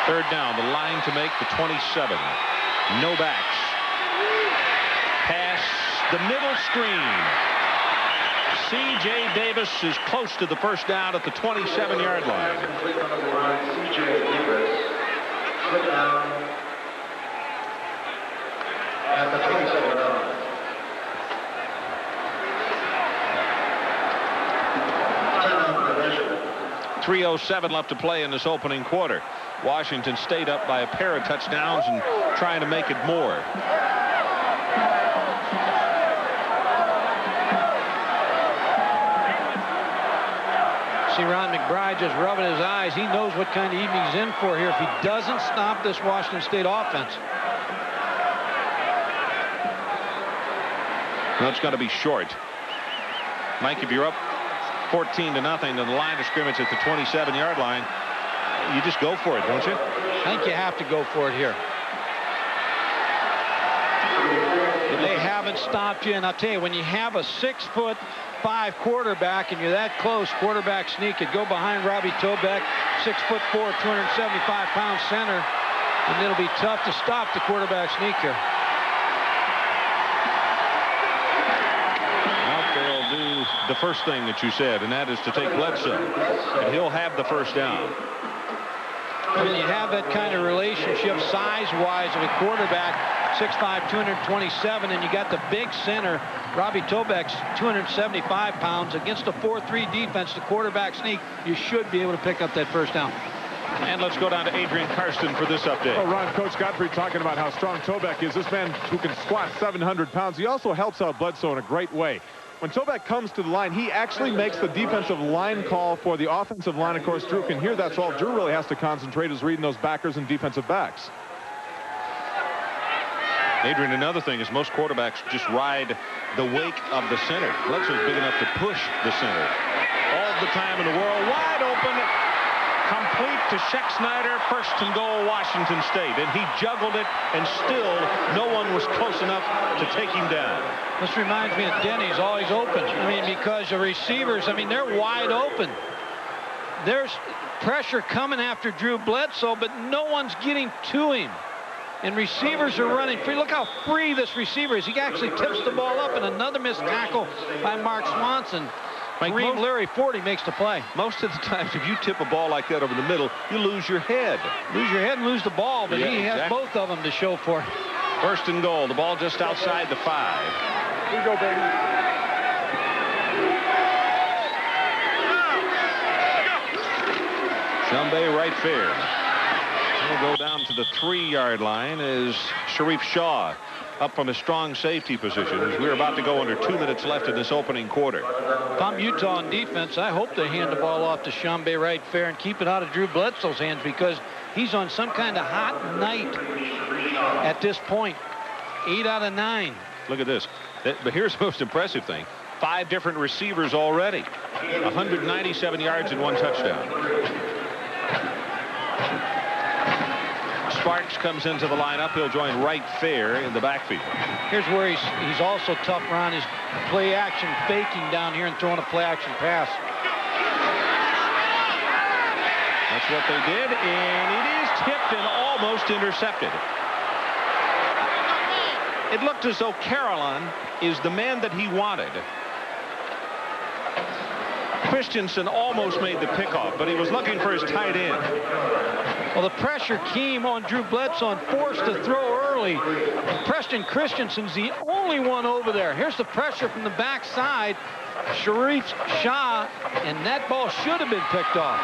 Third down, the line to make the 27. No backs. Pass the middle screen. C.J. Davis is close to the first down at the 27-yard line. C.J. Davis, put down at the 27-yard line. 3:07 left to play in this opening quarter. Washington State up by a pair of touchdowns and trying to make it more. See Ron McBride just rubbing his eyes. He knows what kind of evening he's in for here if he doesn't stop this Washington State offense. That's going to be short. Mike, if you're up 14-0 and the line of scrimmage at the 27-yard line, you just go for it, don't you? I think you have to go for it here. They haven't stopped you, and I'll tell you, when you have a 6'5" quarterback and you're that close, quarterback sneak could go behind Robbie Tobeck, 6'4", 275-pound center, and it'll be tough to stop the quarterback sneak here. The first thing that you said, and that is to take Bledsoe, and he'll have the first down. When you have that kind of relationship size-wise of a quarterback, 6'5", 227, and you got the big center, Robbie Tobeck's 275 pounds, against a 4-3 defense, the quarterback sneak, you should be able to pick up that first down. And let's go down to Adrian Karsten for this update. Well, Ron, Coach Godfrey talking about how strong Tobeck is. This man who can squat 700 pounds. He also helps out Bledsoe in a great way. When Tobeck comes to the line, he actually makes the defensive line call for the offensive line. Of course, Drew can hear that's all Drew really has to concentrate is reading those backers and defensive backs. Adrian, another thing is most quarterbacks just ride the wake of the center. Bledsoe's big enough to push the center. All the time in the world, wide open, complete to Scheck-Snyder, first and goal, Washington State. And he juggled it, and still no one was close enough to take him down. This reminds me of Denny's, always open. I mean, because the receivers, I mean, they're wide open. There's pressure coming after Drew Bledsoe, but no one's getting to him. And receivers are running free. Look how free this receiver is. He actually tips the ball up, and another missed tackle by Mark Swanson. Kareem Leary, 40, makes the play. Most of the times, if you tip a ball like that over the middle, you lose your head. Lose your head and lose the ball, but he has both of them to show for it. First and goal. The ball just outside the 5. Here you go, baby. Chambay Wright Fair. We'll go down to the 3-yard line as Sharif Shaw up from a strong safety position as we're about to go under 2 minutes left in this opening quarter. If I'm Utah on defense, I hope they hand the ball off to Chambay Wright Fair and keep it out of Drew Bledsoe's hands because he's on some kind of hot night at this point. 8 out of 9. Look at this. But here's the most impressive thing. 5 different receivers already. 197 yards and 1 touchdown. Sparks comes into the lineup. He'll join Wright Fair in the backfield. Here's where he's also tough, Ron, is play action faking down here and throwing a play action pass. That's what they did, and it is tipped and almost intercepted. It looked as though Carolyn is the man that he wanted. Christensen almost made the pickoff, but he was looking for his tight end. Well, the pressure came on Drew Bledsoe and forced to throw early. Preston Christensen's the only one over there. Here's the pressure from the backside. Sharif Shah, and that ball should have been picked off.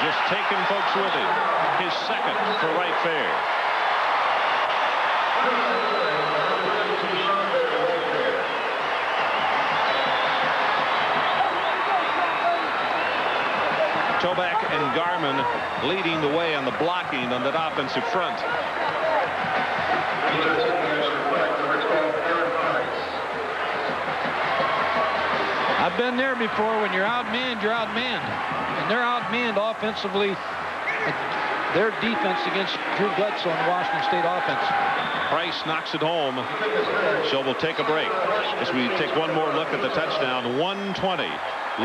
Just taking folks with him. His second for right fair. Toback and Garman leading the way on the blocking on that offensive front. I've been there before. When you're outmanned, you're outmanned. And they're outmanned offensively. Their defense against Drew Bledsoe and the Washington State offense. Price knocks it home. So we'll take a break as we take one more look at the touchdown. 1:20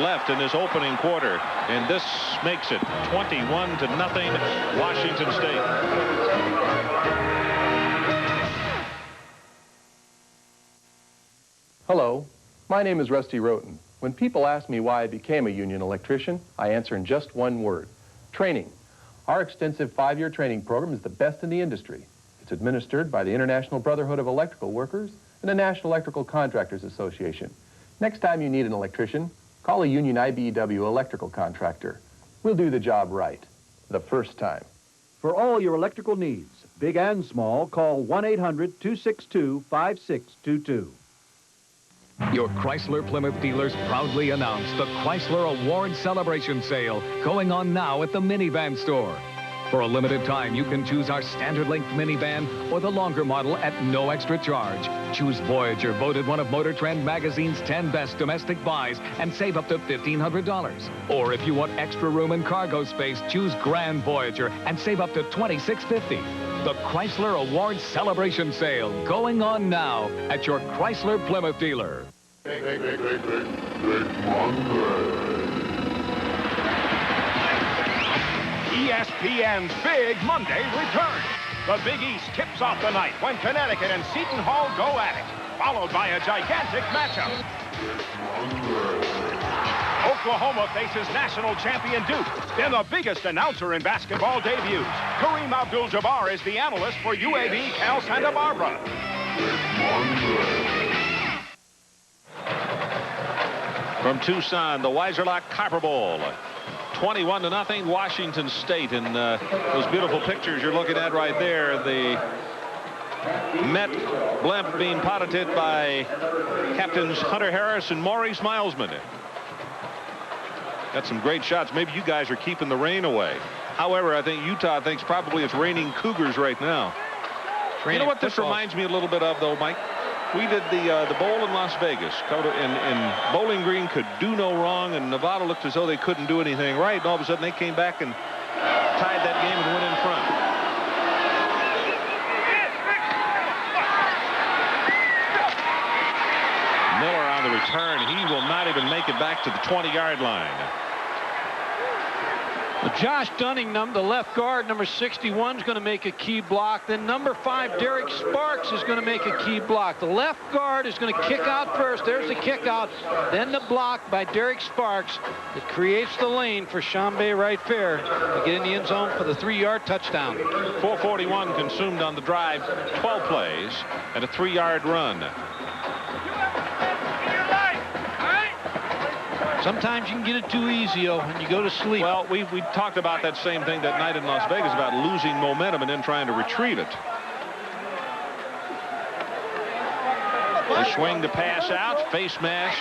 left in this opening quarter, and this makes it 21-0 Washington State. Hello, my name is Rusty Roten. When people ask me why I became a union electrician, I answer in just one word: training. Our extensive 5-year training program is the best in the industry. It's administered by the International Brotherhood of Electrical Workers and the National Electrical Contractors Association. Next time you need an electrician, call a union IBEW electrical contractor. We'll do the job right, the first time. For all your electrical needs, big and small, call 1-800-262-5622. Your Chrysler Plymouth dealers proudly announce the Chrysler Award Celebration Sale going on now at the minivan store. For a limited time, you can choose our standard length minivan or the longer model at no extra charge. Choose Voyager, voted one of Motor Trend magazine's 10 best domestic buys, and save up to $1,500. Or if you want extra room and cargo space, choose Grand Voyager and save up to $2,650. The Chrysler Awards Celebration Sale going on now at your Chrysler Plymouth dealer. ESPN's Big Monday returns. The Big East tips off the night when Connecticut and Seton Hall go at it, followed by a gigantic matchup. Oklahoma faces national champion Duke. Then the biggest announcer in basketball debuts. Kareem Abdul-Jabbar is the analyst for UAB Cal Santa Barbara. From Tucson, the Weiserloch Copper Bowl. 21-0 Washington State. And those beautiful pictures you're looking at right there, the Met blimp being piloted by Captains Hunter Harris and Maurice Milesman. Got some great shots. Maybe you guys are keeping the rain away. However, I think Utah thinks probably it's raining Cougars right now. You know what this reminds me a little bit of, though, Mike? We did the bowl in Las Vegas, and Bowling Green could do no wrong, and Nevada looked as though they couldn't do anything right, and all of a sudden they came back and tied that game and went in front. Miller on the return. He will not even make it back to the 20-yard line. Josh Dunningham, the left guard, number 61, is going to make a key block. Then number 5, Derek Sparks, is going to make a key block. The left guard is going to kick out first. There's the kick out. Then the block by Derek Sparks that creates the lane for Chambay Right Fair to get in the end zone for the 3-yard touchdown. 4:41 consumed on the drive, 12 plays, and a 3-yard run. Sometimes you can get it too easy, when you go to sleep. Well, we talked about that same thing that night in Las Vegas about losing momentum and then trying to retrieve it. They swing the pass out, face mash.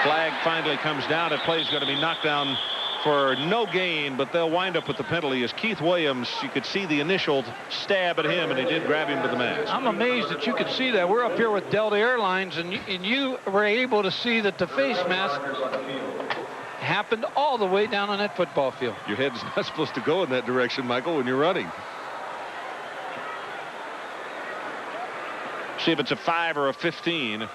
Flag finally comes down. That play is going to be knocked down for no gain, but they'll wind up with the penalty as Keith Williams, you could see the initial stab at him, and he did grab him with the mask. I'm amazed that you could see that. We're up here with Delta Airlines, and you were able to see that the face mask happened all the way down on that football field. Your head's not supposed to go in that direction, Michael, when you're running. See if it's a 5 or a 15.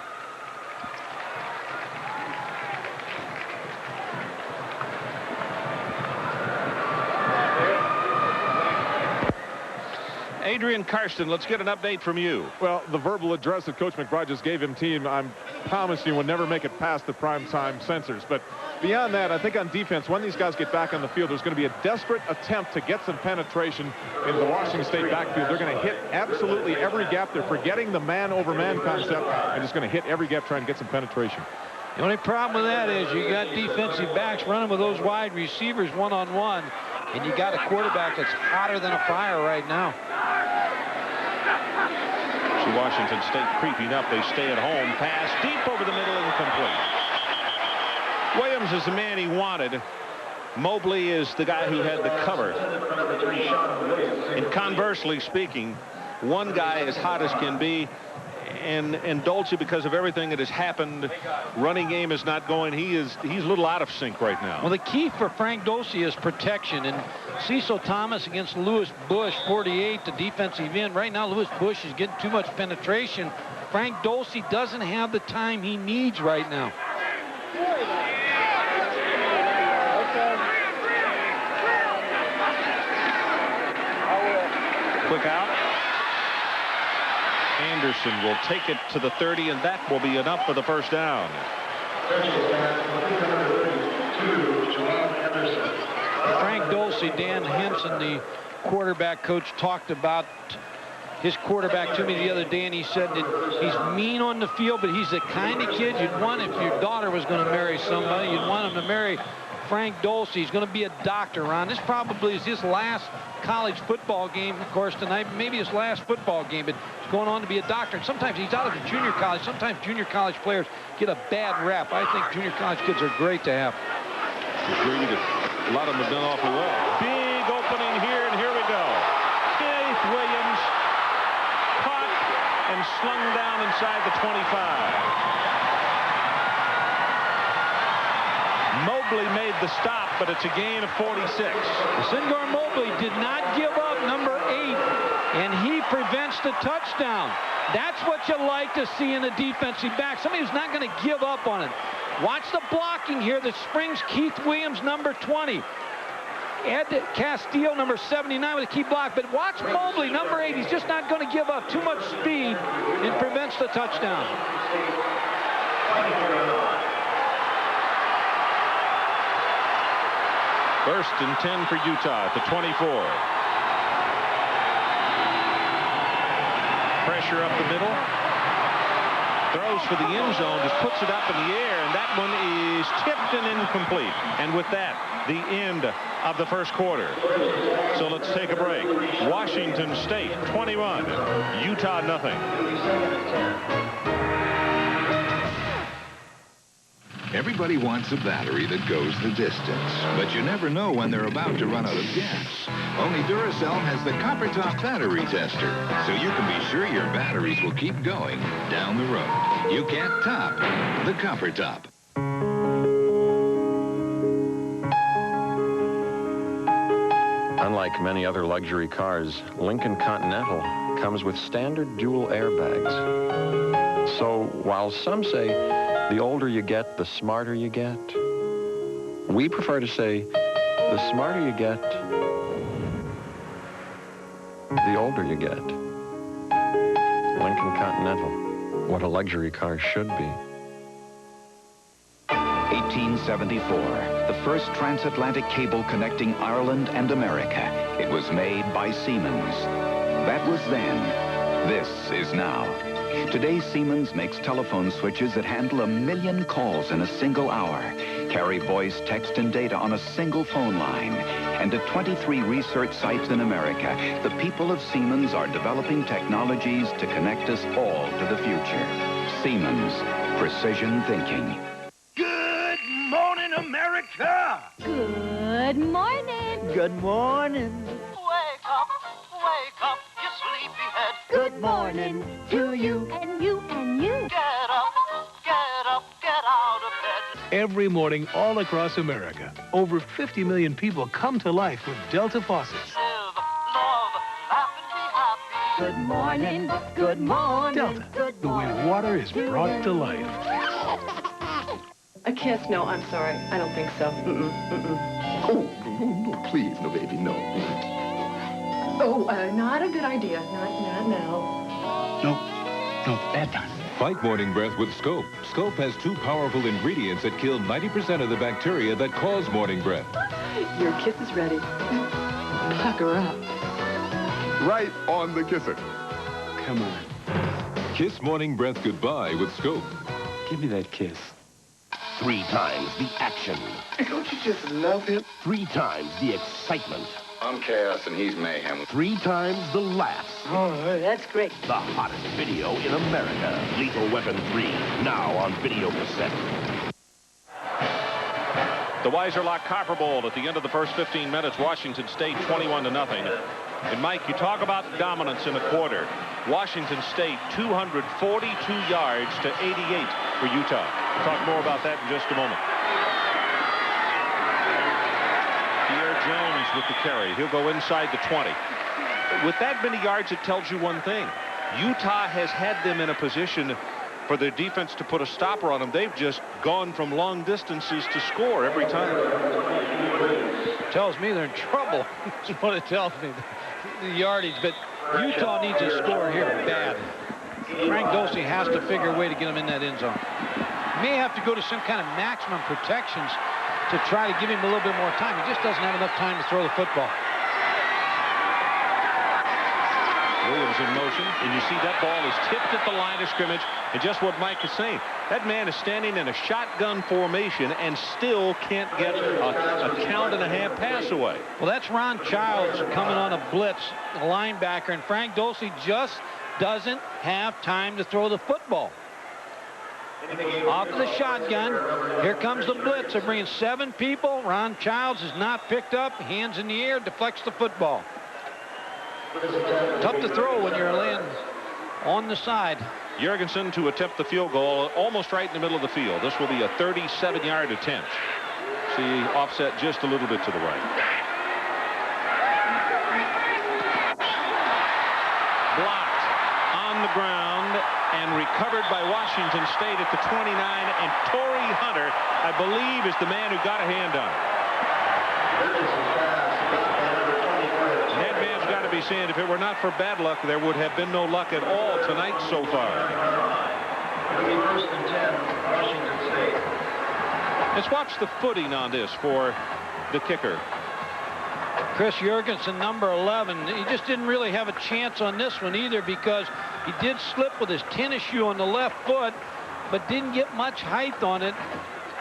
Adrian Karsten, let's get an update from you. Well, the verbal address that Coach McBride just gave him, team, I'm promising you will never make it past the primetime censors. But beyond that, I think on defense, when these guys get back on the field, there's going to be a desperate attempt to get some penetration in the Washington State backfield. They're going to hit absolutely every gap. They're forgetting the man-over-man concept and just going to hit every gap trying to get some penetration. The only problem with that is you got defensive backs running with those wide receivers one-on-one, and you got a quarterback that's hotter than a fire right now. See Washington State creeping up. They stay at home. Pass deep over the middle, incomplete. Williams is the man he wanted. Mobley is the guy who had the cover. And conversely speaking, one guy as hot as can be, and Dulce, because of everything that has happened, running game is not going. He's a little out of sync right now. Well, the key for Frank Dulce is protection, and Cecil Thomas against Lewis Bush, 48, the defensive end. Right now, Lewis Bush is getting too much penetration. Frank Dulce doesn't have the time he needs right now. Quick out. Anderson will take it to the 30, and that will be enough for the first down. Frank Dulce, Dan Henson, the quarterback coach, talked about his quarterback to me the other day, and he said that he's mean on the field, but he's the kind of kid you'd want if your daughter was going to marry somebody. You'd want him to marry Frank Dulce. He's going to be a doctor, Ron. This probably is his last college football game, of course, tonight. Maybe his last football game, but he's going on to be a doctor. And sometimes he's out of the junior college. Sometimes junior college players get a bad rap. I think junior college kids are great to have. Agreed. A lot of them have done awfully well. Big opening here, and here we go. Keith Williams caught and slung down inside the 25. Mobley made the stop, but it's a gain of 46. Sindor Mobley did not give up number 8, and he prevents the touchdown. That's what you like to see in a defensive back. Somebody who's not going to give up on it. Watch the blocking here that springs Keith Williams, number 20. Ed Castillo, number 79, with a key block. But watch Mobley, number 8. He's just not going to give up too much speed and prevents the touchdown. First and 10 for Utah at the 24. Pressure up the middle. Throws for the end zone, just puts it up in the air, and that one is tipped and incomplete. And with that, the end of the first quarter. So let's take a break. Washington State 21, Utah nothing. Everybody wants a battery that goes the distance, but you never know when they're about to run out of gas. Only Duracell has the Copper Top battery tester, so you can be sure your batteries will keep going down the road. You can't top the Copper Top. Unlike many other luxury cars, Lincoln Continental comes with standard dual airbags. So while some say the older you get, the smarter you get, we prefer to say the smarter you get, the older you get. Lincoln Continental, what a luxury car should be. 1874, the first transatlantic cable connecting Ireland and America. It was made by Siemens. That was then. This is now. Today, Siemens makes telephone switches that handle 1 million calls in a single hour, carry voice, text, and data on a single phone line. And at 23 research sites in America, the people of Siemens are developing technologies to connect us all to the future. Siemens, precision thinking. Good morning, America! Good morning. Good morning. Wake up, you sleepyhead. Good morning to you. And you, and you. Get up, get out of bed. Every morning all across America, over 50 million people come to life with Delta faucets. Live, love, laugh, and be happy. Good morning, good morning. Delta, good the way water is brought to life. A kiss? No, I'm sorry. I don't think so. Oh, no, please, no, baby, no. Oh, not a good idea. Not now. No, bad time. Fight morning breath with Scope. Scope has 2 powerful ingredients that kill 90% of the bacteria that cause morning breath. Your kiss is ready. Pucker up. Right on the kisser. Come on. Kiss morning breath goodbye with Scope. Give me that kiss. 3 times the action. Don't you just love him? 3 times the excitement. I'm Chaos and he's Mayhem. 3 times the laughs. Oh, that's great. The hottest video in America. Lethal Weapon 3, now on video cassette. The Weiser Lock Copper Bowl at the end of the first 15 minutes. Washington State 21-0. And Mike, you talk about dominance in a quarter. Washington State 242 yards to 88 for Utah. We'll talk more about that in just a moment. Pierre Jones with the carry. He'll go inside the 20. With that many yards, it tells you one thing. Utah has had them in a position for their defense to put a stopper on them. They've just gone from long distances to score every time. Tells me they're in trouble. That's what it tells me. The yardage, but Utah needs a score here bad. Frank Dosey has to figure a way to get him in that end zone. May have to go to some kind of maximum protections to try to give him a little bit more time. He just doesn't have enough time to throw the football. Williams in motion, and you see that ball is tipped at the line of scrimmage. And just what Mike is saying, that man is standing in a shotgun formation and still can't get a count-and-a-half pass away. Well, that's Ron Childs coming on a blitz, a linebacker, and Frank Dosey just doesn't have time to throw the football. Off the shotgun. Here comes the blitz. They're bringing 7 people. Ron Childs is not picked up. Hands in the air, deflects the football. Tough to throw when you're laying on the side. Jorgensen to attempt the field goal almost right in the middle of the field. This will be a 37-yard attempt. See, offset just a little bit to the right. Blocked on the ground and recovered by Washington State at the 29. And Torrey Hunter, I believe, is the man who got a hand on it. Be saying if it were not for bad luck, there would have been no luck at all tonight so far. Let's watch the footing on this for the kicker. Chris Jorgensen, number 11. He just didn't really have a chance on this one either because he did slip with his tennis shoe on the left foot, but didn't get much height on it.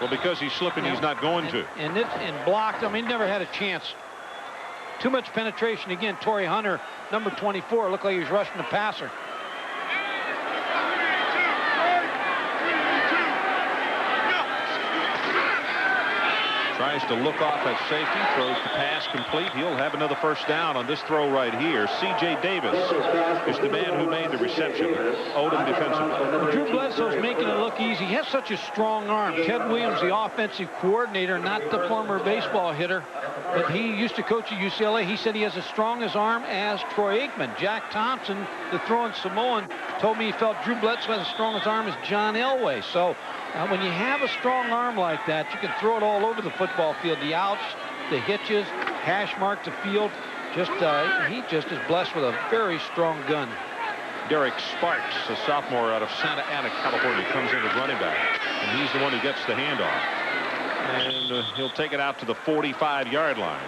Well, because he's slipping, he's not going to. And blocked him. He never had a chance. Too much penetration. Again, Torrey Hunter, number 24, looked like he was rushing the passer. Tries to look off at safety, throws the pass complete. He'll have another first down on this throw right here. C.J. Davis is the man who made the reception. Odom defensively. Well, Drew Bledsoe's making it look easy. He has such a strong arm. Ted Williams, the offensive coordinator, not the former baseball hitter, but he used to coach at UCLA. He said he has as strong as arm as Troy Aikman. Jack Thompson, the throwing Samoan, told me he felt Drew Bledsoe has as strong as arm as John Elway. So when you have a strong arm like that, you can throw it all over the football field. The outs, the hitches, hash mark the field. He just is blessed with a very strong gun. Derek Sparks, a sophomore out of Santa Ana, California, comes in as running back, and he's the one who gets the handoff. And he'll take it out to the 45-yard line.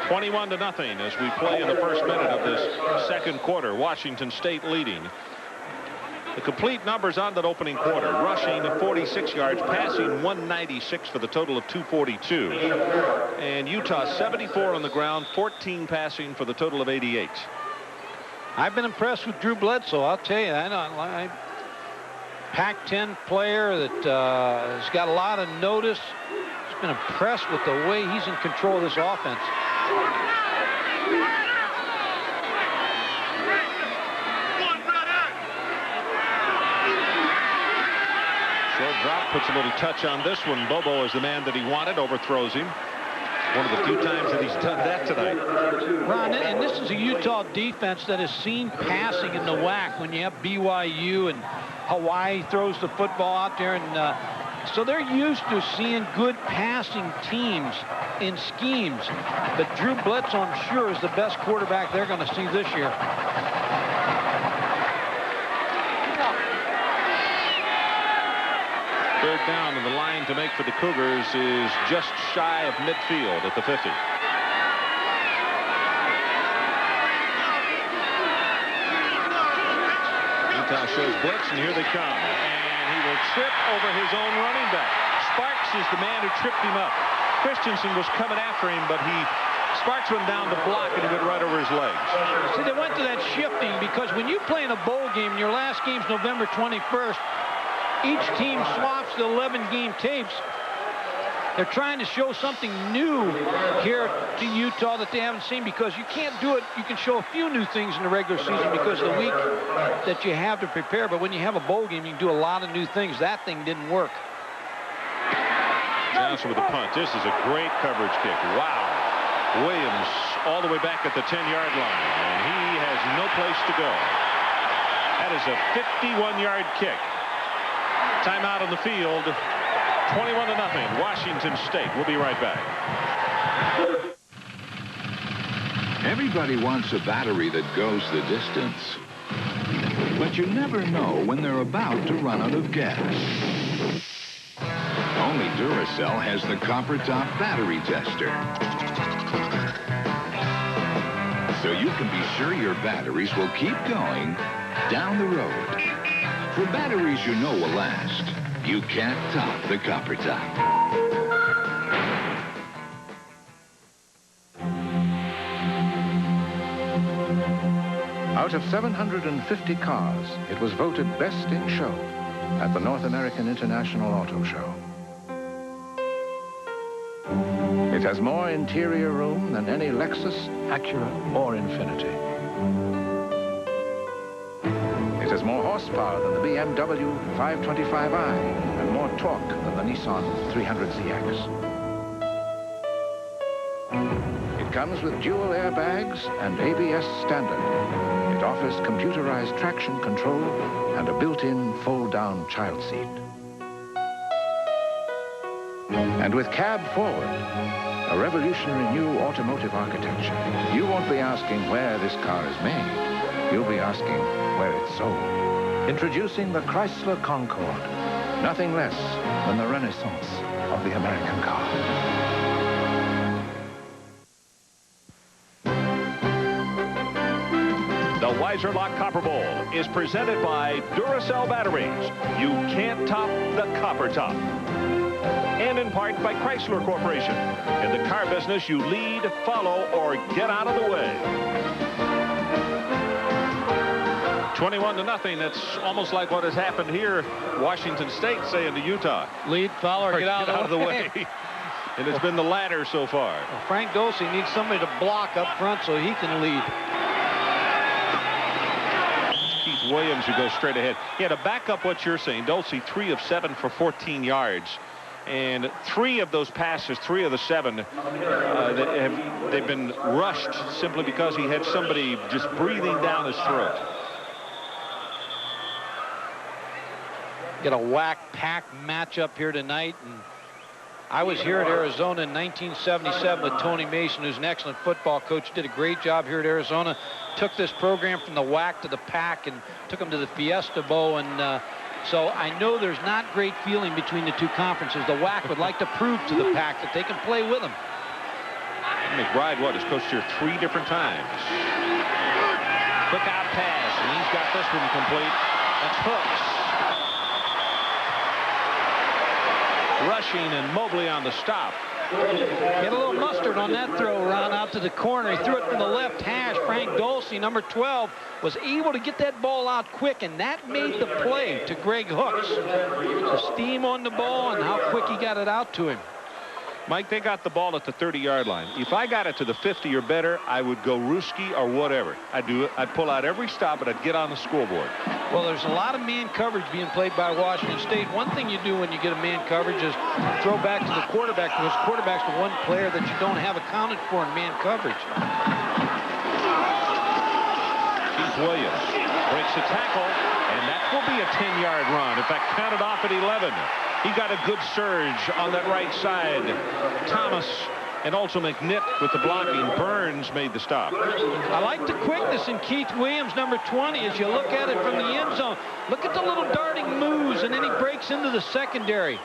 21-0 as we play in the first minute of this second quarter. Washington State leading. The complete numbers on that opening quarter. Rushing 46 yards, passing 196 for the total of 242. And Utah 74 on the ground, 14 passing for the total of 88. I've been impressed with Drew Bledsoe, I'll tell you. I Pac-10 player that has got a lot of notice. Just been impressed with the way he's in control of this offense. Short drop, puts a little touch on this one. Bobo is the man that he wanted, overthrows him. One of the few times that he's done that tonight. Ron, and this is a Utah defense that has seen passing in the WAC when you have BYU and Hawaii throws the football out there, and So they're used to seeing good passing teams in schemes. But Drew Bledsoe, I'm sure, is the best quarterback they're going to see this year. Third down, and the line to make for the Cougars is just shy of midfield at the 50. Utah shows blitz, and here they come. And he will trip over his own running back. Sparks is the man who tripped him up. Christensen was coming after him, but Sparks went down the block, and he went right over his legs. See, they went to that shifting because when you play in a bowl game, and your last game's November 21st, each team swaps the 11-game tapes. They're trying to show something new here to Utah that they haven't seen, because you can't do it. You can show a few new things in the regular season because of the week that you have to prepare. But when you have a bowl game, you can do a lot of new things. That thing didn't work. Johnson with the punt. This is a great coverage kick. Wow. Williams all the way back at the 10-yard line, and he has no place to go. That is a 51-yard kick. Timeout on the field. 21-0, Washington State. We'll be right back. Everybody wants a battery that goes the distance. But you never know when they're about to run out of gas. Only Duracell has the copper top battery tester. So you can be sure your batteries will keep going down the road. For batteries you know will last, you can't top the copper top. Out of 750 cars, it was voted best in show at the North American International Auto Show. It has more interior room than any Lexus, Acura, or Infiniti. It has more horsepower than the BMW 525i and more torque than the Nissan 300ZX. It comes with dual airbags and ABS standard. It offers computerized traction control and a built-in fold-down child seat. And with cab forward, a revolutionary new automotive architecture, you won't be asking where this car is made. You'll be asking where it's sold. Introducing the Chrysler Concorde. Nothing less than the renaissance of the American car. The Weiser Lock Copper Bowl is presented by Duracell Batteries. You can't top the copper top. And in part by Chrysler Corporation. In the car business, you lead, follow, or get out of the way. 21-0. That's almost like what has happened here. Washington State saying to Utah, lead, follow, or get out of the way. And it's been the latter so far. Well, Frank Dulce needs somebody to block up front so he can lead. Keith Williams who goes straight ahead. Yeah, to back up what you're saying, Dulce 3 of 7 for 14 yards. And 3 of those passes, 3 of the 7, they've been rushed simply because he had somebody just breathing down his throat. Get a whack-pack matchup here tonight. And I was here at Arizona in 1977 with Tony Mason, who's an excellent football coach. Did a great job here at Arizona. Took this program from the whack to the pack and took them to the Fiesta Bowl. And so I know there's not great feeling between the two conferences. The WAC would like to prove to the pack that they can play with them. McBride, has coached here 3 different times. Quick out pass, and he's got this one complete. That's Hooks. Rushing and Mobley on the stop. Get a little mustard on that throw, Ron, out to the corner. He threw it from the left hash. Frank Dulce, number 12, was able to get that ball out quick, and that made the play to Greg Hooks. The steam on the ball and how quick he got it out to him. Mike, they got the ball at the 30-yard line. If I got it to the 50 or better, I would go Ruski or whatever. I'd do it. I'd pull out every stop, and I'd get on the scoreboard. Well, there's a lot of man coverage being played by Washington State. One thing you do when you get a man coverage is throw back to the quarterback, because quarterback's the one player that you don't have accounted for in man coverage. Keith Williams breaks a tackle, and that will be a 10-yard run. In fact, counted off at 11. He got a good surge on that right side. Thomas and also McNitt with the blocking. Burns made the stop. I like the quickness in Keith Williams, number 20, as you look at it from the end zone. Look at the little darting moves, and then he breaks into the secondary.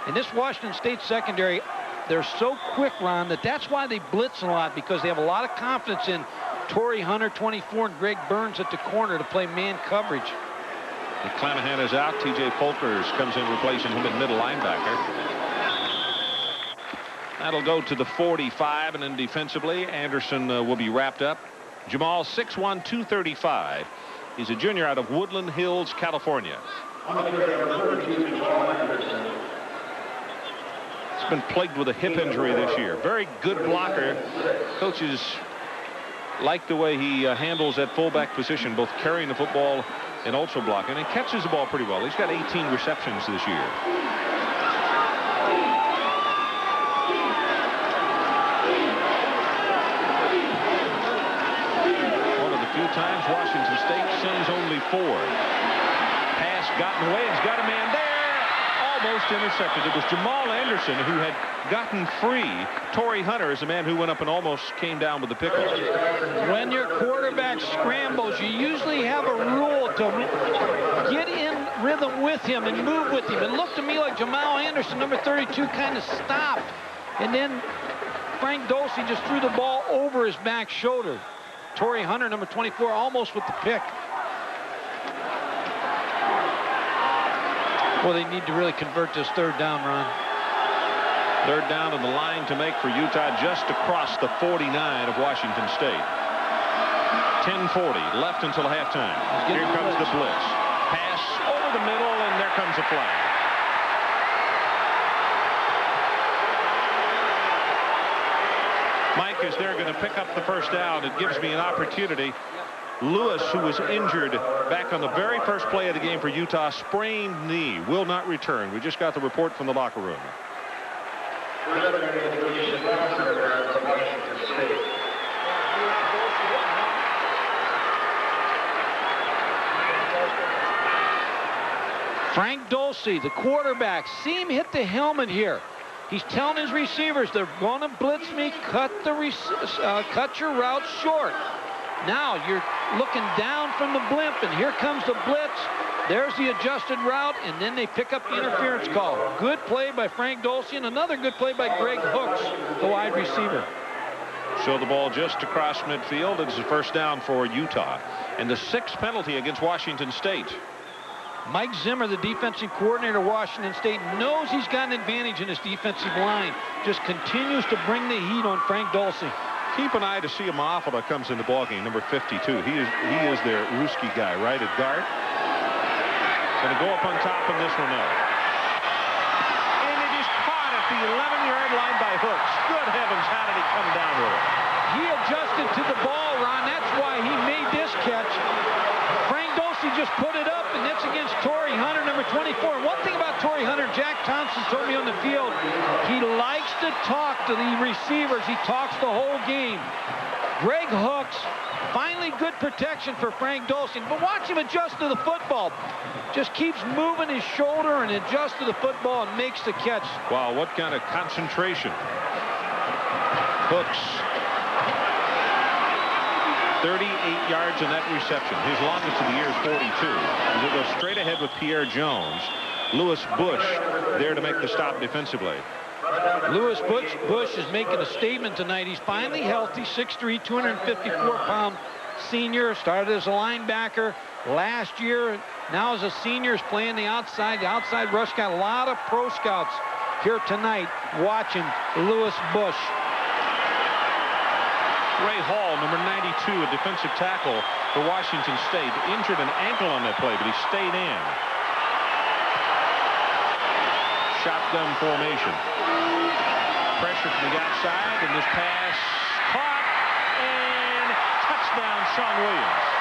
And this Washington State secondary, they're so quick, Ron, that's why they blitz a lot, because they have a lot of confidence in Torrey Hunter, 24, and Greg Burns at the corner to play man coverage. McClanahan is out. T.J. Folkers comes in replacing him at middle linebacker. That'll go to the 45, and then defensively, Anderson will be wrapped up. Jamal, 6'1", 235. He's a junior out of Woodland Hills, California. He's been plagued with a hip injury this year. Very good blocker. Coaches like the way he handles that fullback position, both carrying the football and also blocking, and catches the ball pretty well. He's got 18 receptions this year. Times Washington State sends only 4. Pass gotten away. He's got a man there. Almost intercepted. It was Jamal Anderson who had gotten free. Torrey Hunter is the man who went up and almost came down with the pickle. When your quarterback scrambles, you usually have a rule to get in rhythm with him and move with him. It looked to me like Jamal Anderson, number 32, kind of stopped. And then Frank Dulce just threw the ball over his back shoulder. Torrey Hunter, number 24, almost with the pick. Well, they need to really convert this third down, Ron. Third down on the line to make for Utah, just across the 49 of Washington State. 10:40 left until halftime. Here comes the blitz. Pass over the middle, and there comes a flag. Mike is there going to pick up the first down. It gives me an opportunity. Lewis, who was injured back on the very first play of the game for Utah, sprained knee, will not return. We just got the report from the locker room. Frank Dulce, the quarterback, see him hit the helmet here. He's telling his receivers, they're going to blitz me, cut your route short. Now you're looking down from the blimp, and here comes the blitz. There's the adjusted route, and then they pick up the interference call. Good play by Frank Dulce, and another good play by Greg Hooks, the wide receiver. So the ball just across midfield. It's a first down for Utah. And the 6th penalty against Washington State. Mike Zimmer, the defensive coordinator of Washington State, knows he's got an advantage in his defensive line. Just continues to bring the heat on Frank Dulce. Keep an eye to see Amafala comes in the ballgame, number 52. He is their Ruski guy, right at guard. Going to go up on top in this one now. And it is caught at the 11-yard line by Hooks. Good heavens, how did he come down with it? He adjusted to the ball, Ron. That's why he made this catch. Frank Dulce just put it up, and that's against Torrey Hunter, number 24. And one thing about Torrey Hunter, Jack Thompson told me on the field, he likes to talk to the receivers. He talks the whole game. Greg Hooks, finally good protection for Frank Dulce. But watch him adjust to the football. Just keeps moving his shoulder and adjusts to the football and makes the catch. Wow, what kind of concentration. Hooks. 38 yards in that reception. His longest of the year is 42. He'll go straight ahead with Pierre Jones. Lewis Bush there to make the stop defensively. Lewis Bush is making a statement tonight. He's finally healthy, 6'3", 254-pound senior. Started as a linebacker last year. Now as a senior is playing the outside. The outside rush. Got a lot of pro scouts here tonight watching Lewis Bush. Ray Hall, number 92, a defensive tackle for Washington State. Injured an ankle on that play, but he stayed in. Shotgun formation. Pressure from the outside, and this pass caught, and touchdown, Sean Williams.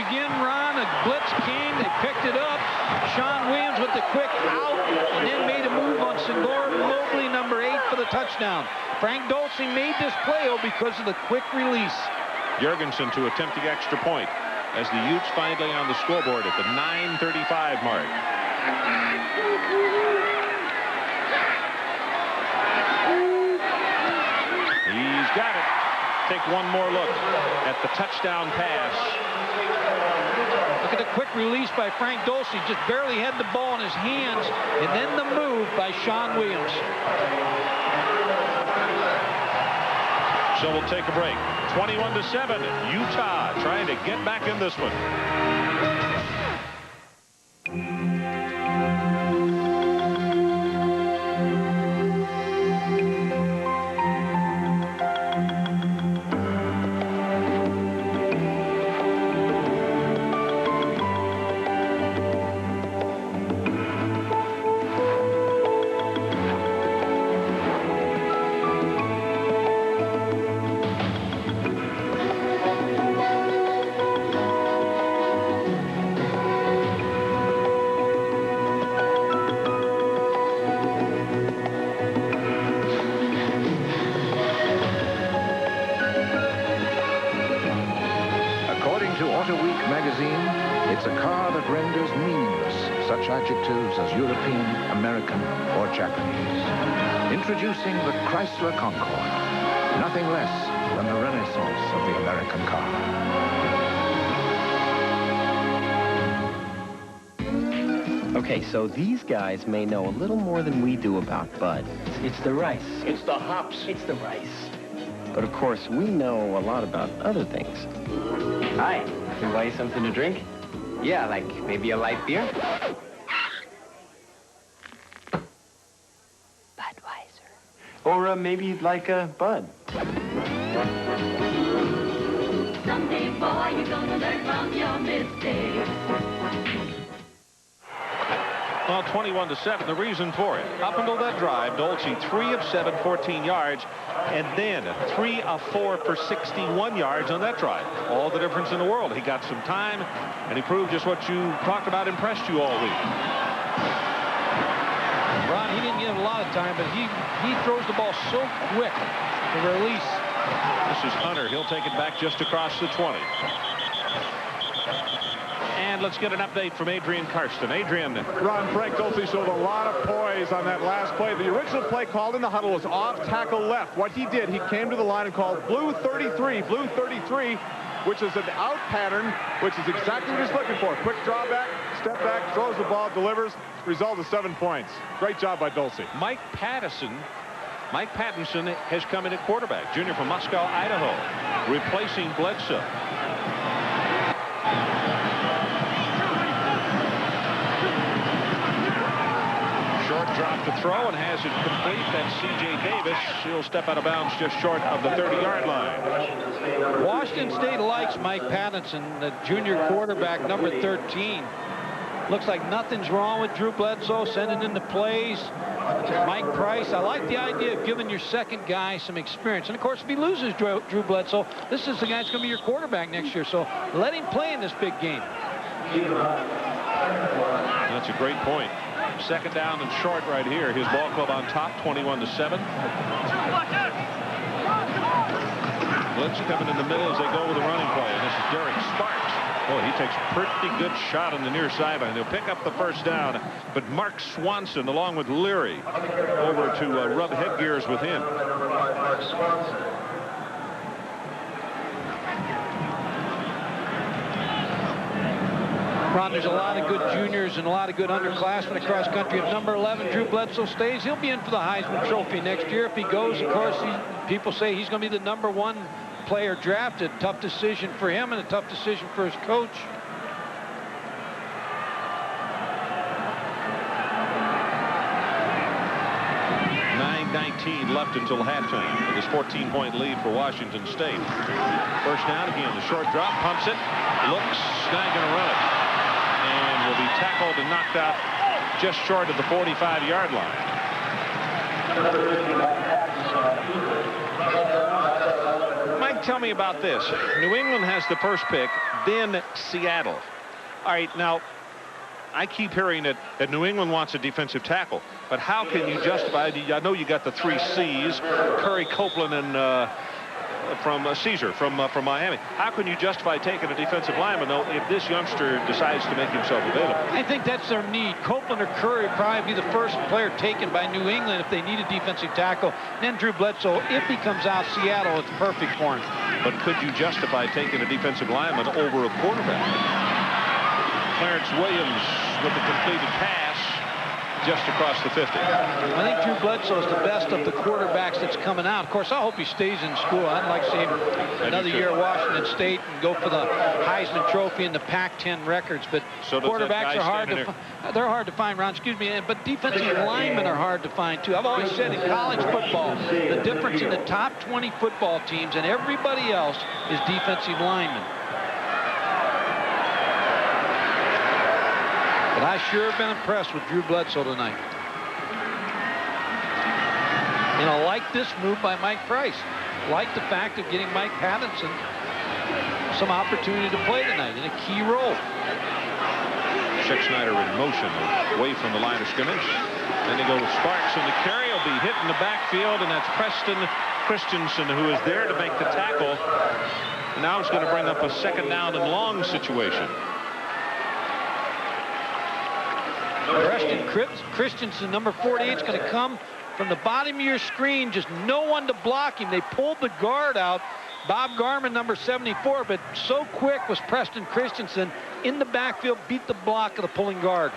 again, Ron. A blitz came. They picked it up. Sean Williams with the quick out, and then made a move on Senghor Mobley, number 8, for the touchdown. Frank Dulce made this play because of the quick release. Jorgensen to attempt the extra point as the Utes finally on the scoreboard at the 9:35 mark. He's got it. Take one more look at the touchdown pass. Look at the quick release by Frank Dulce. Just barely had the ball in his hands, and then the move by Sean Williams. So we'll take a break. 21-7. Utah trying to get back in this one. It's a car that renders meaningless such adjectives as European, American, or Japanese. Introducing the Chrysler Concorde, nothing less than the renaissance of the American car. Okay, so these guys may know a little more than we do about Bud. It's the rice. It's the hops. It's the rice. But of course, we know a lot about other things. Hi, can I buy you something to drink? Yeah, like maybe a light beer? Budweiser. Or maybe you'd like a Bud. Someday, boy, you're gonna learn from your mistakes. Well, 21-7, the reason for it. Up until that drive, Dulce 3 of 7, 14 yards, and then 3 of 4 for 61 yards on that drive. All the difference in the world. He got some time, and he proved just what you talked about impressed you all week. Ron, he didn't get a lot of time, but he throws the ball so quick. The release. This is Hunter. He'll take it back just across the 20. And let's get an update from Adrian Karsten. Adrian. Ron, Frank Dulce showed a lot of poise on that last play. The original play called in the huddle was off tackle left. What he did, he came to the line and called blue 33, which is an out pattern, which is exactly what he's looking for. Quick drawback, step back, throws the ball, delivers. Result is 7 points. Great job by Dulce. Mike Pattinson has come in at quarterback. Junior from Moscow, Idaho, replacing Bledsoe. Short drop to throw and has it complete. That's C.J. Davis. He'll step out of bounds just short of the 30-yard line. Washington State likes Mike Pattinson, the junior quarterback, number 13. Looks like nothing's wrong with Drew Bledsoe, sending in the plays. Mike Price, I like the idea of giving your second guy some experience. And, of course, if he loses Drew Bledsoe, this is the guy that's going to be your quarterback next year. So let him play in this big game. That's a great point. Second down and short right here. His ball club on top, 21-7. Blitz coming in the middle as they go with a running play. And this is Derek Sparks. Boy, he takes a pretty good shot on the near sideline. He'll pick up the first down. But Mark Swanson, along with Leary, over to rub headgears with him. Ron, there's a lot of good juniors and a lot of good underclassmen across country. If number 11, Drew Bledsoe, stays, he'll be in for the Heisman Trophy next year. If he goes, of course, people say he's going to be the number 1 player drafted. Tough decision for him and a tough decision for his coach. .19 left until halftime. It is 14-point lead for Washington State. First down again. The short drop, pumps it, looks, not going to run it, and will be tackled and knocked out just short of the 45-yard line. Mike, tell me about this. New England has the first pick. then Seattle. All right, now, I keep hearing that New England wants a defensive tackle, but how can you justify it? I know you got the 3 C's, Curry, Copeland, and from Caesar from Miami. How can you justify taking a defensive lineman, though, if this youngster decides to make himself available? I think that's their need. Copeland or Curry would probably be the first player taken by New England if they need a defensive tackle. And then Drew Bledsoe, if he comes out Seattle, it's perfect for him. But could you justify taking a defensive lineman over a quarterback? Clarence Williams with the completed pass just across the 50. I think Drew Bledsoe is the best of the quarterbacks that's coming out. Of course, I hope he stays in school. I'd like to see him another year at Washington State and go for the Heisman Trophy and the Pac-10 records. But quarterbacks are hard to they're hard to find, Ron. Excuse me. But defensive linemen are hard to find too. I've always said in college football, the difference in the top 20 football teams and everybody else is defensive linemen. But I sure have been impressed with Drew Bledsoe tonight. And I like this move by Mike Price. Like the fact of getting Mike Patterson some opportunity to play tonight in a key role. Schexnayder in motion away from the line of scrimmage. Then they go to Sparks, and the carry will be hit in the backfield, and that's Preston Christensen, who is there to make the tackle. And now it's going to bring up a 2nd down and long situation. Preston Christensen, number 48, is going to come from the bottom of your screen. Just no one to block him. They pulled the guard out. Bob Garman, number 74, but so quick was Preston Christensen in the backfield, beat the block of the pulling guard.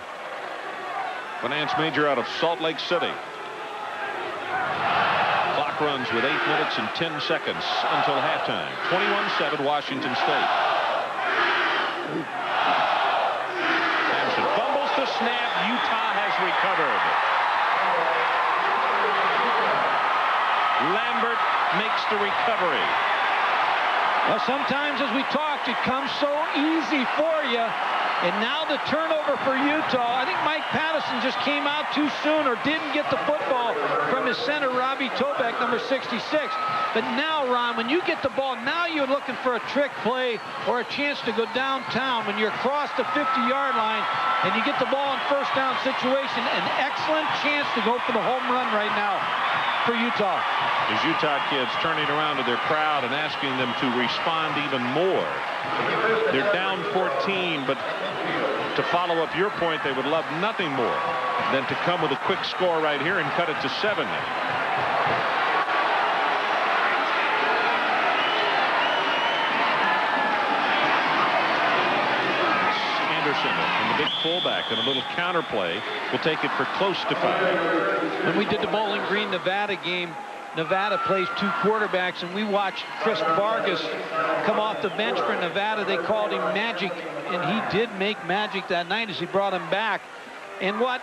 Finance major out of Salt Lake City. Clock runs with 8 minutes and 10 seconds until halftime. 21-7 Washington State. Sampson fumbles the snap. Utah has recovered. Lambert makes the recovery. Well, sometimes, as we talked, it comes so easy for you. And now the turnover for Utah. I think Mike Patterson just came out too soon or didn't get the football from his center, Robbie Tobeck, number 66. But now, Ron, when you get the ball, now you're looking for a trick play or a chance to go downtown. When you're across the 50-yard line and you get the ball in 1st down situation, an excellent chance to go for the home run right now for Utah. These Utah kids turning around to their crowd and asking them to respond even more. They're down 14, but to follow up your point, they would love nothing more than to come with a quick score right here and cut it to 7 now. Anderson and the big fullback and a little counter play will take it for close to 5. When we did the Bowling Green, Nevada game, Nevada plays 2 quarterbacks, and we watched Chris Vargas come off the bench for Nevada. They called him Magic, and he did make magic that night as he brought him back. And what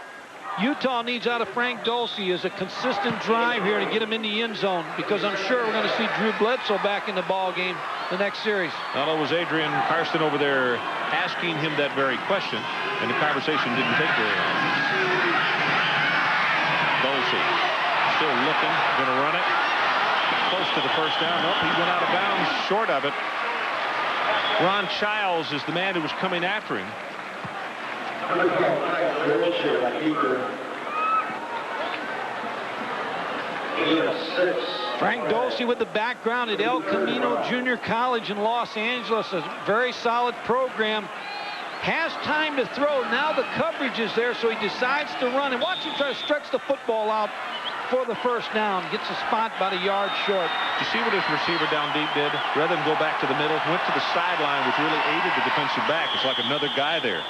Utah needs out of Frank Dulce is a consistent drive here to get him in the end zone, because I'm sure we're going to see Drew Bledsoe back in the ball game the next series. Not only was Adrian Karsten over there asking him that very question, and the conversation didn't take very long. Dulce still looking, going to run it. Close to the 1st down. Nope, he went out of bounds, short of it. Ron Childs is the man who was coming after him. Frank Dulce with the background at El Camino Junior College in Los Angeles, a very solid program. Has time to throw. Now the coverage is there, so he decides to run. And watch him try to stretch the football out for the 1st down. Gets a spot about a yard short. You see what his receiver down deep did? Rather than go back to the middle, went to the sideline, which really aided the defensive back. It's like another guy there.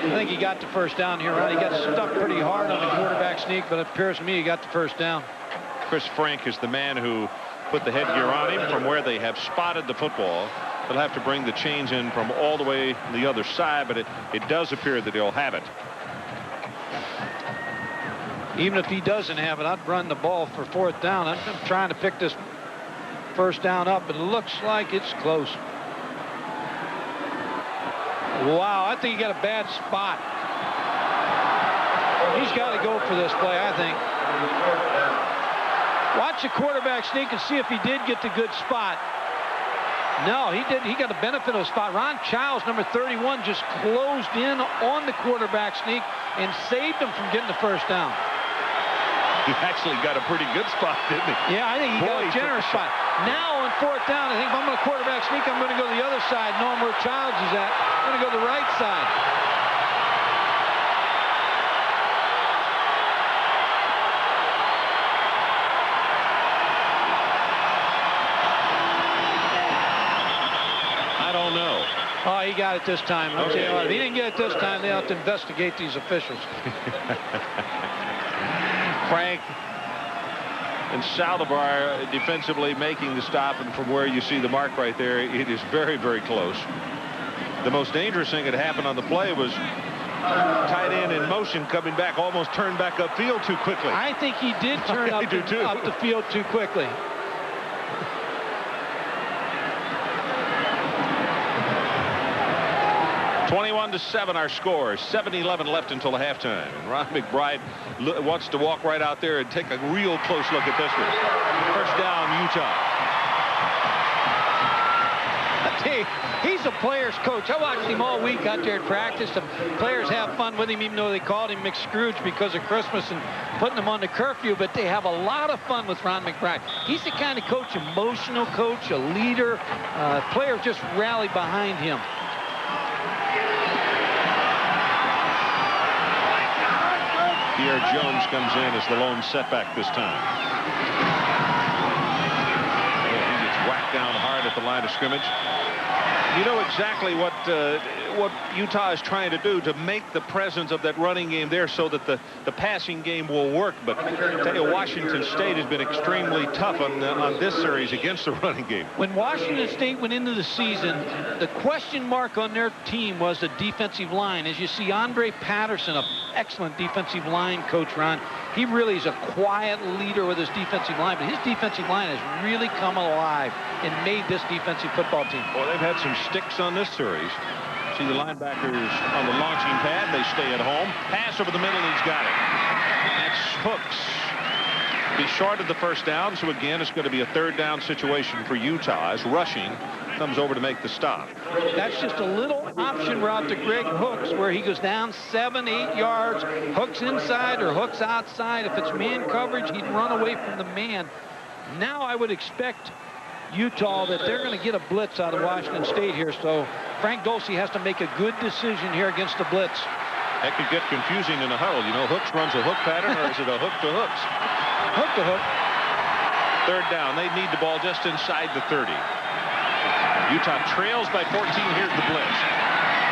I think he got the 1st down here, Ron. He got stuck pretty hard on the quarterback sneak, but it appears to me he got the 1st down. Chris Frank is the man who put the headgear on him from where they have spotted the football. They'll have to bring the chains in from all the way the other side, but it does appear that he'll have it. Even if he doesn't have it, I'd run the ball for 4th down. I'm trying to pick this 1st down up, but it looks like it's close. Wow, I think he got a bad spot. He's got to go for this play, I think. Watch the quarterback sneak and see if he did get the good spot. No, he didn't. He got the benefit of the spot. Ron Childs, number 31, just closed in on the quarterback sneak and saved him from getting the first down. He actually got a pretty good spot, didn't he? Yeah, I think he got a generous spot. Now on fourth down, I think if I'm going to quarterback sneak, I'm going to go to the other side, knowing where Childs is at. I'm going to go to the right side. I don't know. Oh, he got it this time. I'll tell you what, if he didn't get it this time, they'll have to investigate these officials. Frank and Saldivar defensively making the stop, and from where you see the mark right there, it is very, very close. The most dangerous thing that happened on the play was tight end in motion coming back, almost turned back upfield too quickly. I think he did turn up the field too quickly. 21-7 our score. 7-11 left until halftime. And Ron McBride wants to walk right out there and take a real close look at this one. First down, Utah. He's a player's coach. I watched him all week out there at practice. The players have fun with him, even though they called him McScrooge because of Christmas and putting him on the curfew. But they have a lot of fun with Ron McBride. He's the kind of coach, emotional coach, a leader. Players just rally behind him. Pierre Jones comes in as the lone setback this time. He gets whacked down hard at the line of scrimmage. You know exactly what Utah is trying to do to make the presence of that running game there so that the passing game will work. But I tell you, Washington State has been extremely tough on this series against the running game. When Washington State went into the season, the question mark on their team was the defensive line. As you see, Andre Patterson, an excellent defensive line coach, Ron. He really is a quiet leader with his defensive line, but his defensive line has really come alive and made this defensive football team. Well, they've had some sticks on this series. See the linebackers on the launching pad. They stay at home. Pass over the middle, and he's got it. That's Hooks. Be short of the first down, so again, it's going to be a third down situation for Utah as Rushing comes over to make the stop. That's just a little option route to Greg Hooks where he goes down 7-8 yards. Hooks inside or Hooks outside. If it's man coverage, he'd run away from the man. Now I would expect Utah that they're going to get a blitz out of Washington State here. So Frank Dulce has to make a good decision here against the blitz. That could get confusing in a huddle. You know, Hooks runs a hook pattern, or is it a hook to Hooks? Hook to hook. Third down. They need the ball just inside the 30. Utah trails by 14. Here's the blitz.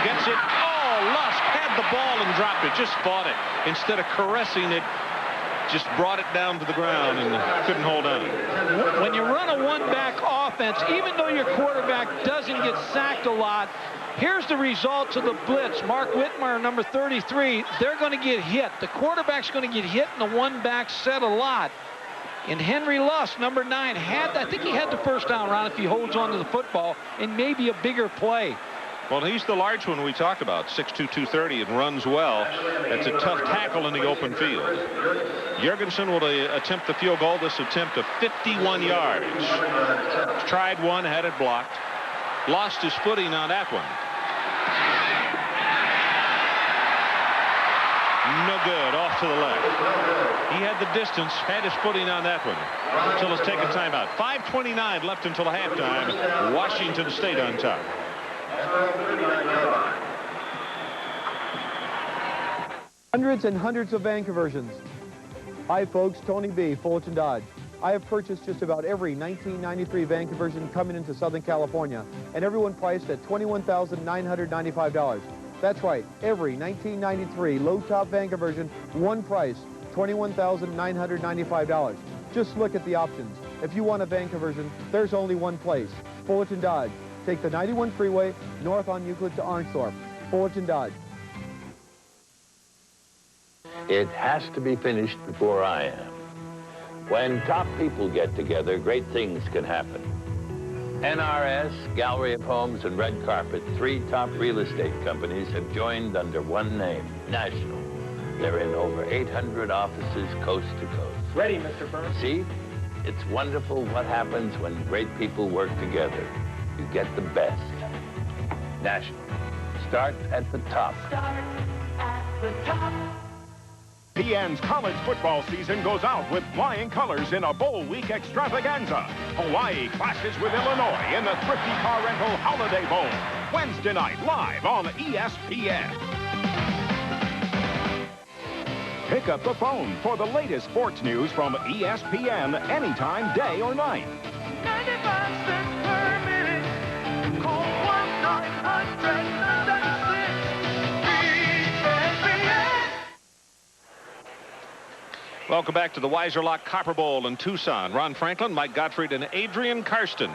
Gets it. Oh, Lusk had the ball and dropped it. Just fought it. Instead of caressing it, just brought it down to the ground and couldn't hold on. When you run a one-back offense, even though your quarterback doesn't get sacked a lot, here's the results of the blitz. Mark Whitmire, number 33, they're going to get hit. The quarterback's going to get hit in the one-back set a lot. And Henry Lusk, number 9, I think he had the first down, Ron, if he holds on to the football, and maybe a bigger play. Well, he's the large one we talked about, 6'2", 230, and runs well. That's a tough tackle in the open field. Jorgensen will attempt the field goal. This attempt of 51 yards. Tried one, had it blocked. Lost his footing on that one. No good, off to the left. He had the distance, had his footing on that one. So let's take a timeout. 5:29 left until halftime. Washington State on top. Hundreds and hundreds of van conversions. Hi folks, Tony B, Fullerton Dodge. I have purchased just about every 1993 van conversion coming into Southern California, and everyone priced at $21,995. That's right, every 1993 low-top van conversion, one price, $21,995. Just look at the options. If you want a van conversion, there's only one place, Fullerton Dodge. Take the 91 freeway north on Euclid to Arnsthorpe. Fullerton Dodge. It has to be finished before I am. When top people get together, great things can happen. NRS, Gallery of Homes, and Red Carpet, 3 top real estate companies, have joined under one name, National. They're in over 800 offices coast to coast. Ready, Mr. Burns. See? It's wonderful what happens when great people work together. You get the best. National. Start at the top. Start at the top. PN's college football season goes out with flying colors in a bowl week extravaganza. Hawaii clashes with Illinois in the Thrifty Car Rental Holiday Bowl. Wednesday night, live on ESPN. Pick up the phone for the latest sports news from ESPN anytime, day or night. 95 cents per minute. Call 1-900-96-ESPN. Welcome back to the Weiser Lock Copper Bowl in Tucson. Ron Franklin, Mike Gottfried, and Adrian Karsten.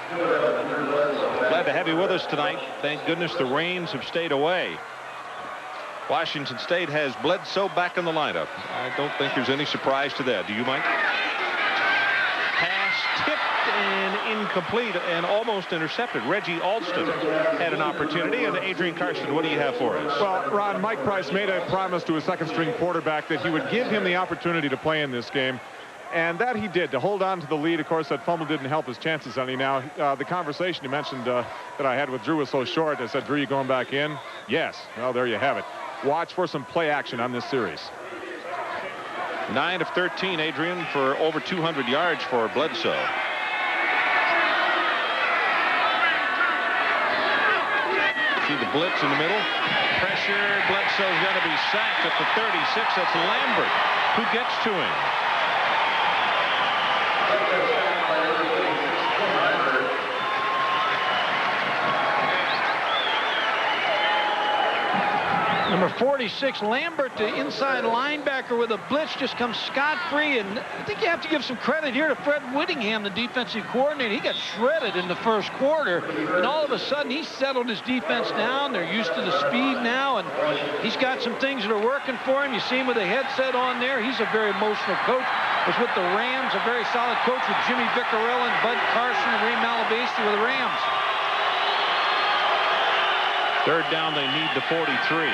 Glad to have you with us tonight. Thank goodness the rains have stayed away. Washington State has Bledsoe back in the lineup. I don't think there's any surprise to that. Do you, Mike? Pass tipped and incomplete and almost intercepted. Reggie Alston had an opportunity. And Adrian Karsten, what do you have for us? Well, Ron, Mike Price made a promise to his second-string quarterback that he would give him the opportunity to play in this game. And that he did, to hold on to the lead. Of course, that fumble didn't help his chances any. Now, the conversation you mentioned that I had with Drew was so short. I said, Drew, you going back in? Yes. Well, there you have it. Watch for some play action on this series. 9 of 13, Adrian, for over 200 yards for Bledsoe. See the blitz in the middle. Pressure. Bledsoe's going to be sacked at the 36. That's Lambert who gets to him. Number 46, Lambert, the inside linebacker with a blitz, just comes scot-free. And I think you have to give some credit here to Fred Whittingham, the defensive coordinator. He got shredded in the first quarter, and all of a sudden he settled his defense down. They're used to the speed now, and he's got some things that are working for him. You see him with a headset on there. He's a very emotional coach. Was with the Rams, a very solid coach with Jimmy Viccarella and Bud Carson and Ray Malavasi with the Rams. Third down, they need the 43.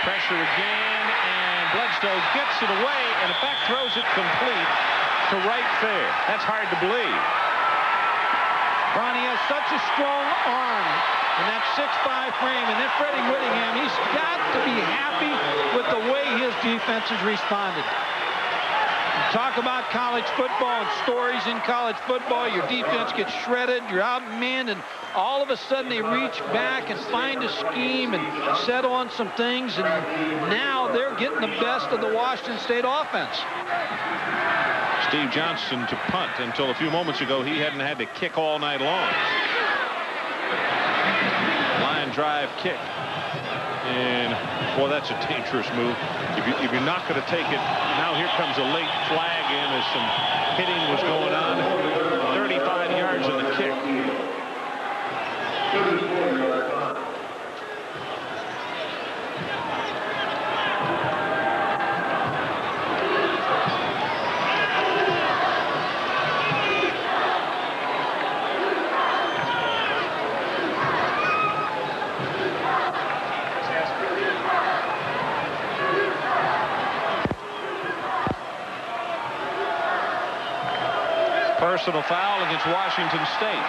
Pressure again, and Bledsoe gets it away, and in fact throws it complete to right there. That's hard to believe. Ronnie has such a strong arm in that 6'5" frame, and then Freddie Whittingham, he's got to be happy with the way his defense has responded. Talk about college football and stories in college football. Your defense gets shredded, you're outmanned, and all of a sudden they reach back and find a scheme and set on some things, and now they're getting the best of the Washington State offense. Steve Johnson to punt. Until a few moments ago, he hadn't had to kick all night long. Line drive kick. And, boy, that's a dangerous move. If you're not going to take it, now here comes a late flag in as some hitting was going on. 35 yards on the kick. Personal foul against Washington State.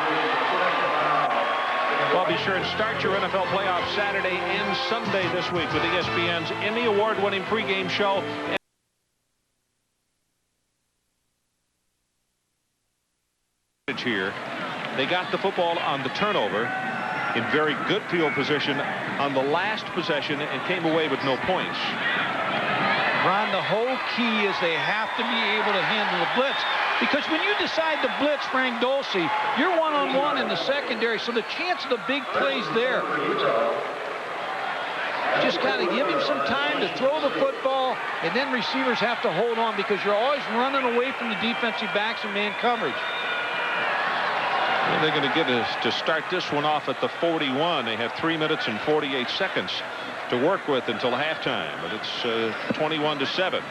Well, be sure and start your NFL playoffs Saturday and Sunday this week with ESPN's Emmy award-winning pregame show. Here, they got the football on the turnover in very good field position on the last possession and came away with no points. Ron, the whole key is they have to be able to handle the blitz. Because when you decide to blitz Frank Dulce, you're one-on-one in the secondary, so the chance of the big play's there. Just got to give him some time to throw the football, and then receivers have to hold on because you're always running away from the defensive backs and man coverage. Well, they're going to get us to start this one off at the 41. They have 3 minutes and 48 seconds to work with until halftime, but it's 21-7.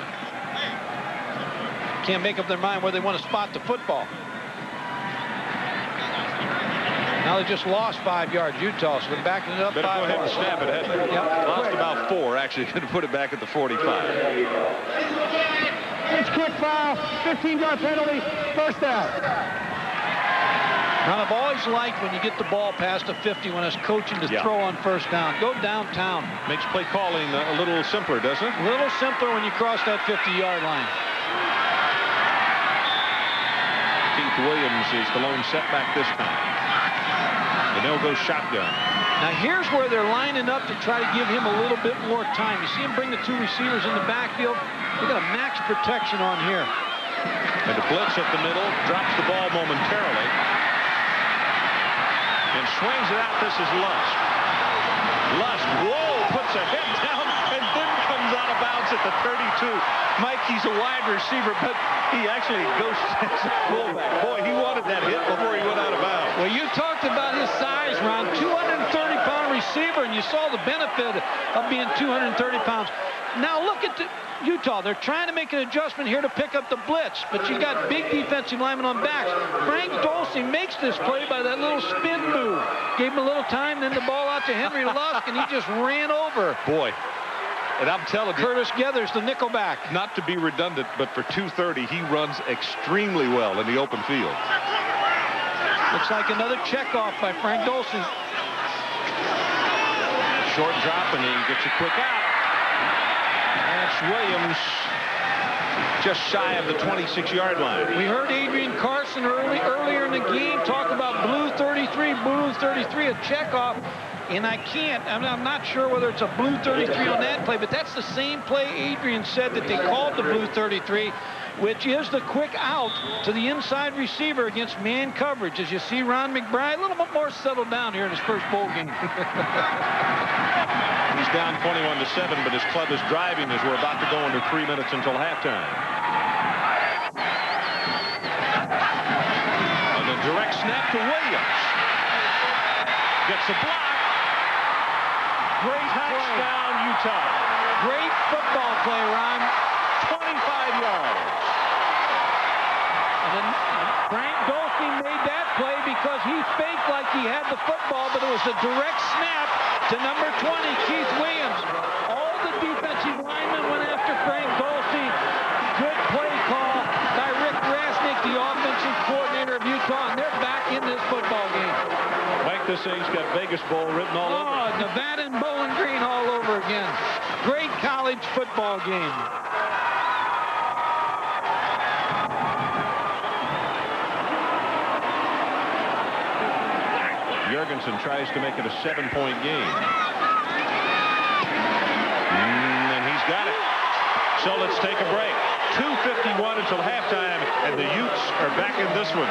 Can't make up their mind where they want to spot the football. Now they just lost 5 yards, Utah, so they're backing it up. Better go ahead and snap it, hadn't they? Yep. Lost about 4, actually. Going to put it back at the 45. Pitch kick foul, 15-yard penalty, first down. Now, I've always liked when you get the ball past the 50 when it's coaching to throw on first down. Go downtown. Makes play calling a little simpler, doesn't it? A little simpler when you cross that 50-yard line. Keith Williams is the lone setback this time. And they'll go shotgun. Now, here's where they're lining up to try to give him a little bit more time. You see him bring the two receivers in the backfield. They got a max protection on here. And the blitz at the middle drops the ball momentarily. And swings it out. This is Lusk. Lusk, whoa, puts a head down and then comes out of bounds at the 32. Mike, he's a wide receiver, but he actually goes as a fullback. Boy, he wanted that hit before he went out of bounds. Well, you talked about his size, Ron. 230-pound receiver, and you saw the benefit of being 230 pounds. Now look at Utah. They're trying to make an adjustment here to pick up the blitz, but you got big defensive linemen on backs. Frank Dolce makes this play by that little spin move. Gave him a little time, then the ball out to Henry Lusk, and he just ran over. Boy, and I'm telling you, Curtis Geathers, the nickelback. Not to be redundant, but for 230, he runs extremely well in the open field. Looks like another checkoff by Frank Dolce. Short drop, and he gets a quick out. That's Williams just shy of the 26-yard line. We heard Adrian Carson earlier in the game talk about blue 33, a checkoff. And I'm not sure whether it's a blue 33 on that play, but that's the same play Adrian said that they called the blue 33, which is the quick out to the inside receiver against man coverage. As you see Ron McBride a little bit more settled down here in his first bowl game. He's down 21-7, but his club is driving as we're about to go under 3 minutes until halftime. And a direct snap to Williams. Gets a block. Great touchdown, Utah. Great football play, Ron. 25 yards. And then Frank Dolce made that play because he faked like he had the football, but it was a direct snap to number 20, Keith Williams. All the defensive linemen went after Frank Dolce. Good play call by Rick Rasnick, the offensive coordinator of Utah, and they're back in this football game. Mike, this thing's got Vegas Bowl written all over. Nevada and Bowling Green all over again. Great college football game. Jorgensen tries to make it a 7-point game. And he's got it. So let's take a break. 2:51 until halftime, and the Utes are back in this one.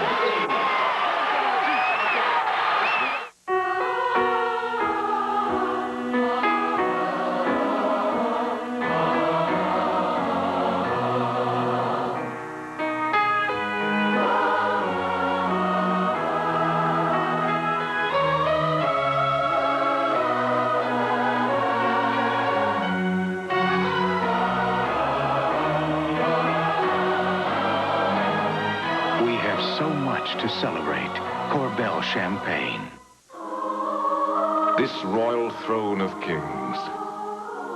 To celebrate Corbel Champagne. This royal throne of kings,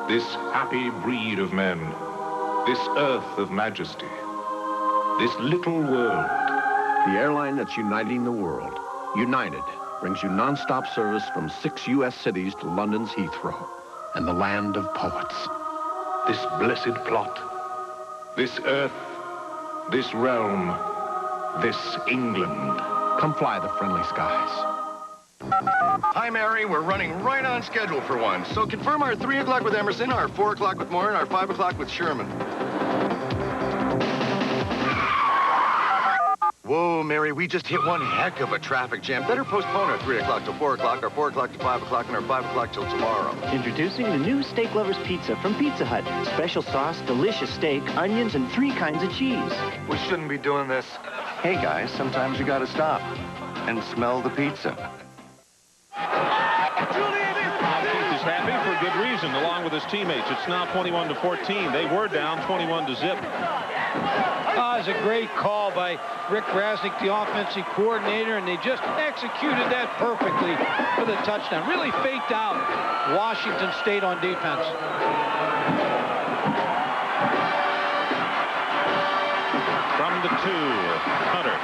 this happy breed of men, this earth of majesty, this little world. The airline that's uniting the world, United, brings you non-stop service from 6 U.S. cities to London's Heathrow and the land of poets. This blessed plot, this earth, this realm, this England. Come fly the friendly skies. Hi, Mary. We're running right on schedule for one. So confirm our 3 o'clock with Emerson, our 4 o'clock with Moore, and our 5 o'clock with Sherman. Whoa, Mary, we just hit one heck of a traffic jam. Better postpone our 3 o'clock to 4 o'clock, our 4 o'clock to 5 o'clock, and our 5 o'clock till tomorrow. Introducing the new Steak Lovers Pizza from Pizza Hut. Special sauce, delicious steak, onions, and 3 kinds of cheese. We shouldn't be doing this. Hey, guys, sometimes you gotta stop and smell the pizza. Keith is happy for good reason, along with his teammates. It's now 21-14. They were down 21-0. It's a great call by Rick Rasnick, the offensive coordinator, and they just executed that perfectly for the touchdown. Really faked out Washington State on defense. From the 2, Hunter.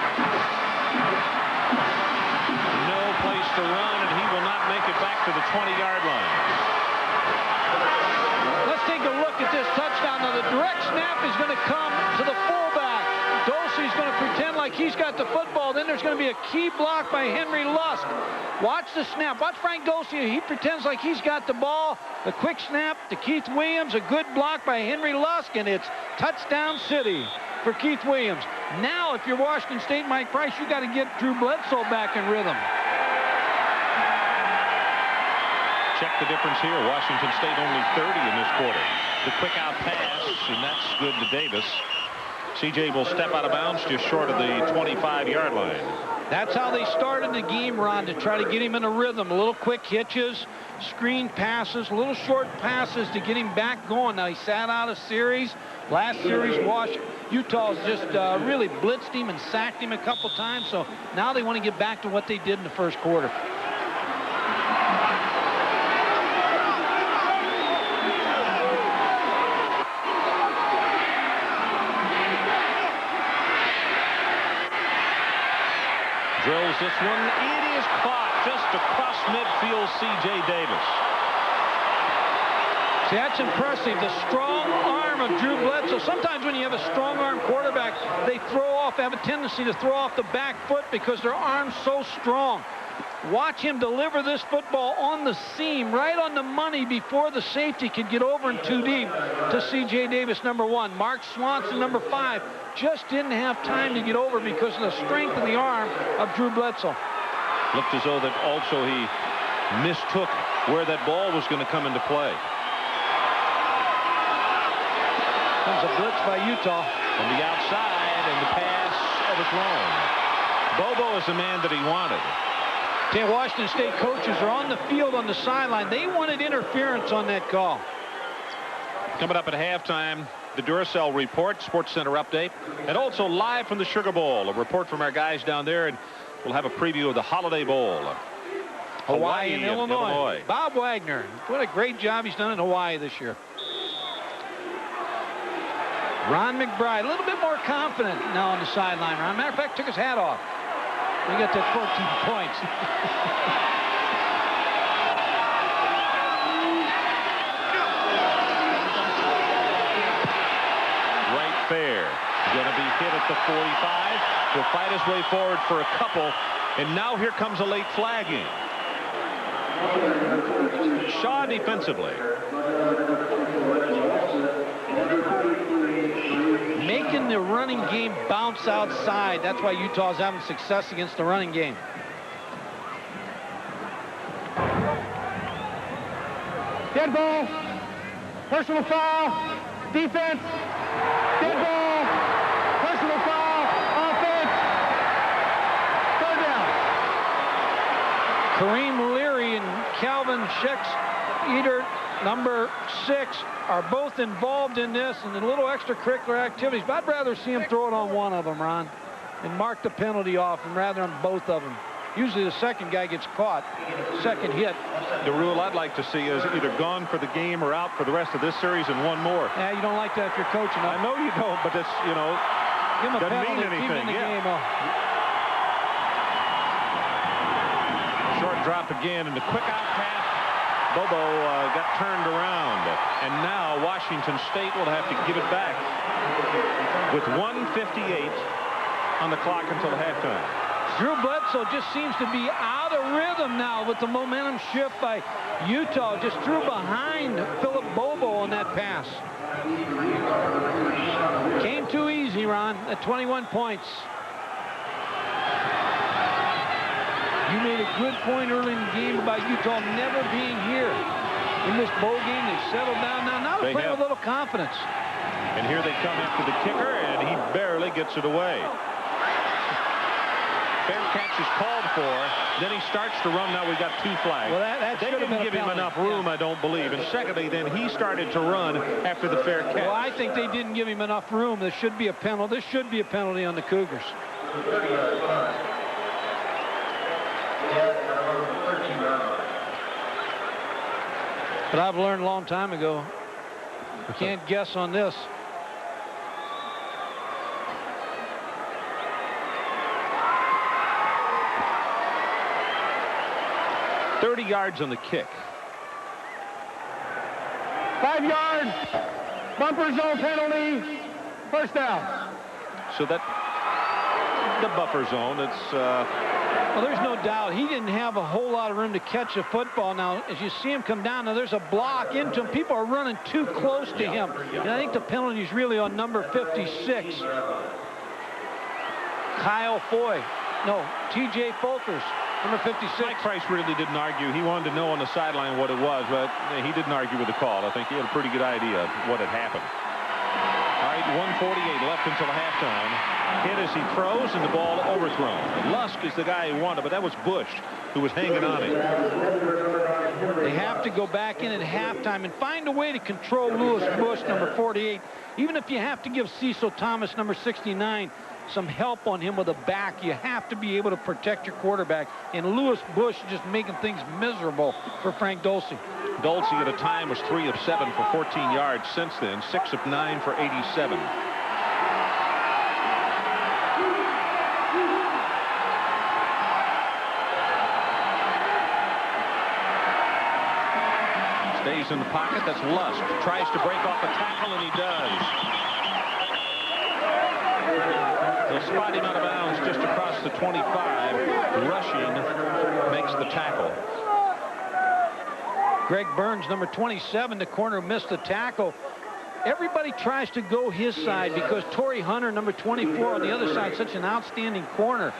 No place to run, and he will not make it back to the 20-yard line. Let's take a look at this touchdown. Now, the direct snap is going to come to the fullback. Dosey's going to pretend like he's got the football. Then there's going to be a key block by Henry Lusk. Watch the snap. Watch Frank Dosey. He pretends like he's got the ball. The quick snap to Keith Williams. A good block by Henry Lusk, and it's touchdown city for Keith Williams. Now, if you're Washington State, Mike Price, you got to get Drew Bledsoe back in rhythm. Check the difference here. Washington State only 30 in this quarter. The quick out pass, and that's good to Davis. CJ will step out of bounds just short of the 25-yard line. That's how they started the game, Ron, to try to get him in a rhythm. A little quick hitches, screen passes, little short passes to get him back going. Now, he sat out a series. Last series, Utah's just really blitzed him and sacked him a couple times. So now they want to get back to what they did in the first quarter. Drills this one. It is caught just across midfield, C.J. Davis. See, that's impressive. The strong arm of Drew Bledsoe. Sometimes when you have a strong arm quarterback, they have a tendency to throw off the back foot because their arm's so strong. Watch him deliver this football on the seam, right on the money before the safety could get over in too deep to C.J. Davis, number 1. Mark Swanson, number 5, just didn't have time to get over because of the strength of the arm of Drew Bledsoe. Looked as though that also he mistook where that ball was going to come into play. Comes a blitz by Utah. From the outside, and the pass overthrown. Bobo is the man that he wanted. Washington State coaches are on the field on the sideline. They wanted interference on that call. Coming up at halftime, the Duracell Report, Sports Center update, and also live from the Sugar Bowl, a report from our guys down there, and we'll have a preview of the Holiday Bowl. Hawaii and Illinois. Bob Wagner, what a great job he's done in Hawaii this year. Ron McBride, a little bit more confident now on the sideline. Ron, matter of fact, took his hat off. We got that 14 points. Right fair. Going to be hit at the 45. Will fight his way forward for a couple. And now here comes a late flagging. Shaw defensively. Making the running game bounce outside. That's why Utah's having success against the running game. Dead ball. Personal foul. Defense. Dead ball. Personal foul. Offense. Third down. Kareem Leary and Calvin Schechter, number 6, are both involved in this and in little extracurricular activities. But I'd rather see him throw it on one of them, Ron, and mark the penalty off, and rather on both of them. Usually the second guy gets caught, second hit. The rule I'd like to see is either gone for the game or out for the rest of this series and one more. Yeah, you don't like that if you're coaching. I know you don't, but it's, you know, give him a doesn't penalty, mean anything. keep him in the game. Short drop again, and the quick out pass. Bobo got turned around, and now Washington State will have to give it back with 1:58 on the clock until halftime. Drew Bledsoe just seems to be out of rhythm now with the momentum shift by Utah. Just threw behind Philip Bobo on that pass. Came too easy, Ron, at 21 points. You made a good point early in the game about Utah never being here. In this bowl game, they settled down. Now they're playing with a little confidence. And here they come after the kicker, and he barely gets it away. Fair catch is called for. Then he starts to run. Now we've got 2 flags. Well, that they didn't give him enough room, I don't believe. And secondly, then he started to run after the fair catch. Well, I think they didn't give him enough room. There should be a penalty. This should be a penalty on the Cougars. But I've learned a long time ago, you can't guess on this. 30 yards on the kick. 5 yards. Bumper zone penalty. First down. So that the buffer zone, it's... Well, there's no doubt he didn't have a whole lot of room to catch the football. Now, as you see him come down, now there's a block into him. People are running too close to him. And I think the penalty is really on number 56. Kyle Foy. No, T.J. Folkers, number 56. Mike Price really didn't argue. He wanted to know on the sideline what it was, but he didn't argue with the call. I think he had a pretty good idea of what had happened. All right, 1:48 left until halftime. Hit as he throws, and the ball overthrown. Lusk is the guy who won it, but that was Bush who was hanging on him. They have to go back in at halftime and find a way to control Lewis Bush, number 48. Even if you have to give Cecil Thomas, number 69, some help on him with a back, you have to be able to protect your quarterback. And Lewis Bush is just making things miserable for Frank Dulce. Dulce at a time was 3 of 7 for 14 yards. Since then, 6 of 9 for 87. Stays in the pocket. That's Lusk. Tries to break off a tackle, and he does. They'll spot him out of bounds just across the 25. Rushing makes the tackle. Greg Burns, number 27, the corner, missed the tackle. Everybody tries to go his side because Torrey Hunter, number 24, on the other side, such an outstanding corner.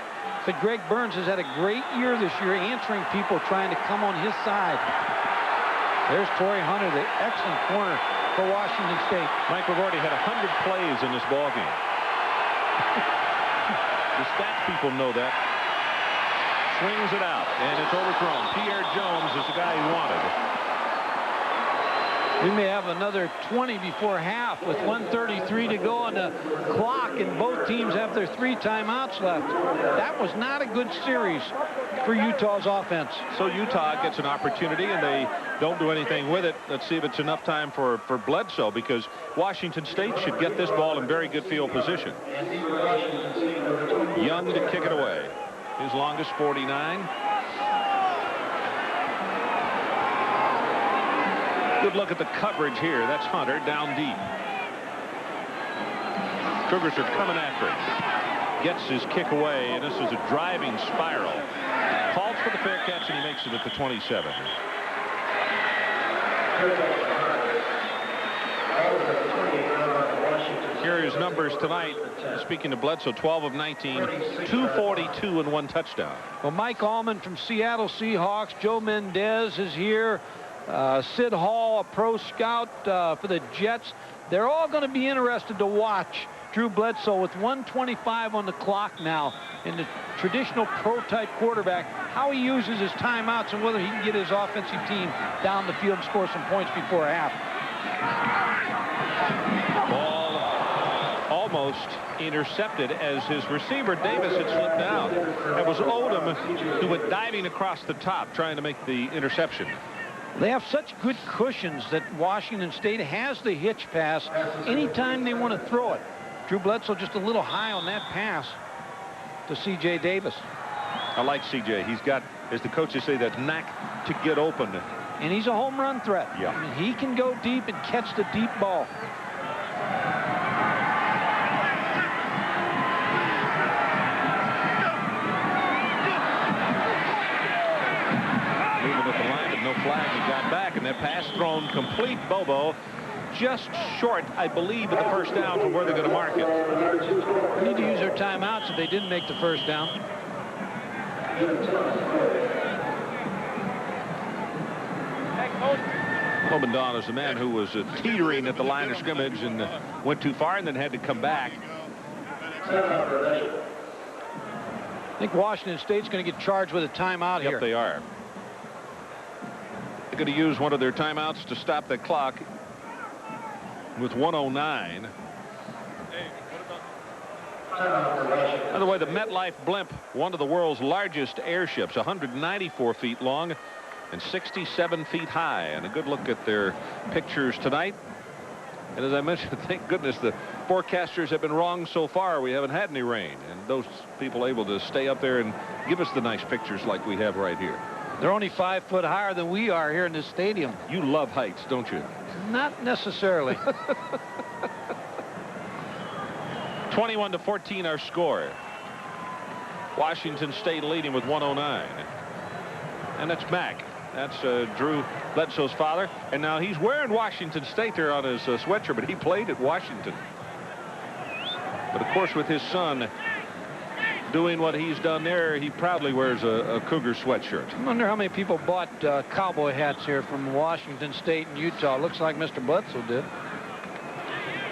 But Greg Burns has had a great year this year answering people trying to come on his side. There's Torrey Hunter, the excellent corner for Washington State. Mike Rivordi had 100 plays in this ballgame. The stats people know that. Swings it out, and it's overthrown. Pierre Jones is the guy he wanted. We may have another 20 before half with 1:33 to go on the clock, and both teams have their 3 timeouts left. That was not a good series for Utah's offense. So Utah gets an opportunity, and they don't do anything with it. Let's see if it's enough time for Bledsoe, because Washington State should get this ball in very good field position. Young to kick it away. His longest 49. Good look at the coverage here. That's Hunter down deep. Cougars are coming after him. Gets his kick away, and this is a driving spiral. Calls for the fair catch, and he makes it at the 27. Here are his numbers tonight. Speaking to Bledsoe, 12 of 19, 242 and 1 touchdown. Well, Mike Allman from Seattle Seahawks. Joe Mendez is here. Sid Hall, a pro scout for the Jets. They're all going to be interested to watch Drew Bledsoe with 1:25 on the clock now in the traditional pro-type quarterback, how he uses his timeouts and whether he can get his offensive team down the field and score some points before half. Ball almost intercepted as his receiver Davis had slipped down. That was Odom who went diving across the top trying to make the interception. They have such good cushions that Washington State has the hitch pass anytime they want to throw it. Drew Bledsoe just a little high on that pass to C.J. Davis. I like C.J. He's got, as the coaches say, that knack to get open. And he's a home run threat. Yeah. I mean, he can go deep and catch the deep ball. No flag, he got back, and that pass thrown complete. Bobo just short, I believe, of the first down from where they're going to mark it. They need to use their timeouts if they didn't make the first down. Obendon is the man who was teetering at the line of scrimmage and went too far and then had to come back. I think Washington State's going to get charged with a timeout here. Yep, they are. They're going to use one of their timeouts to stop the clock with 1:09. By the way, the MetLife Blimp, one of the world's largest airships, 194 feet long and 67 feet high. And a good look at their pictures tonight. And as I mentioned, thank goodness the forecasters have been wrong so far. We haven't had any rain, and those people able to stay up there and give us the nice pictures like we have right here. They're only 5 foot higher than we are here in this stadium. You love heights, don't you? Not necessarily. 21-14 our score. Washington State leading with 109. And that's Mac. That's Drew Bledsoe's father. And now he's wearing Washington State there on his sweatshirt, but he played at Washington. But of course, with his son doing what he's done there, he proudly wears a Cougar sweatshirt. I wonder how many people bought cowboy hats here from Washington State and Utah. Looks like Mr. Bledsoe did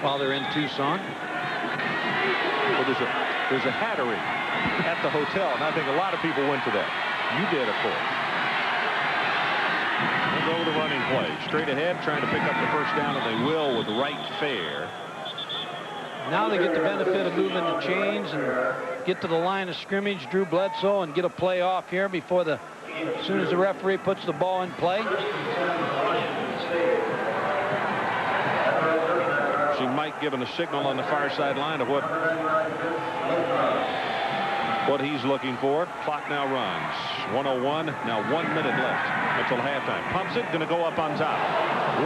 while they're in Tucson. Well, there's a hattery at the hotel, and I think a lot of people went to that. You did, of course. We'll go with the running play. Straight ahead, trying to pick up the first down, and they will with right fair. Now they get the benefit of moving the chains and get to the line of scrimmage, Drew Bledsoe, and get a play off here before as soon as the referee puts the ball in play. See Mike giving a signal on the far sideline of what he's looking for. Clock now runs. 1:01. Now 1 minute left until halftime. Pumps it. Going to go up on top.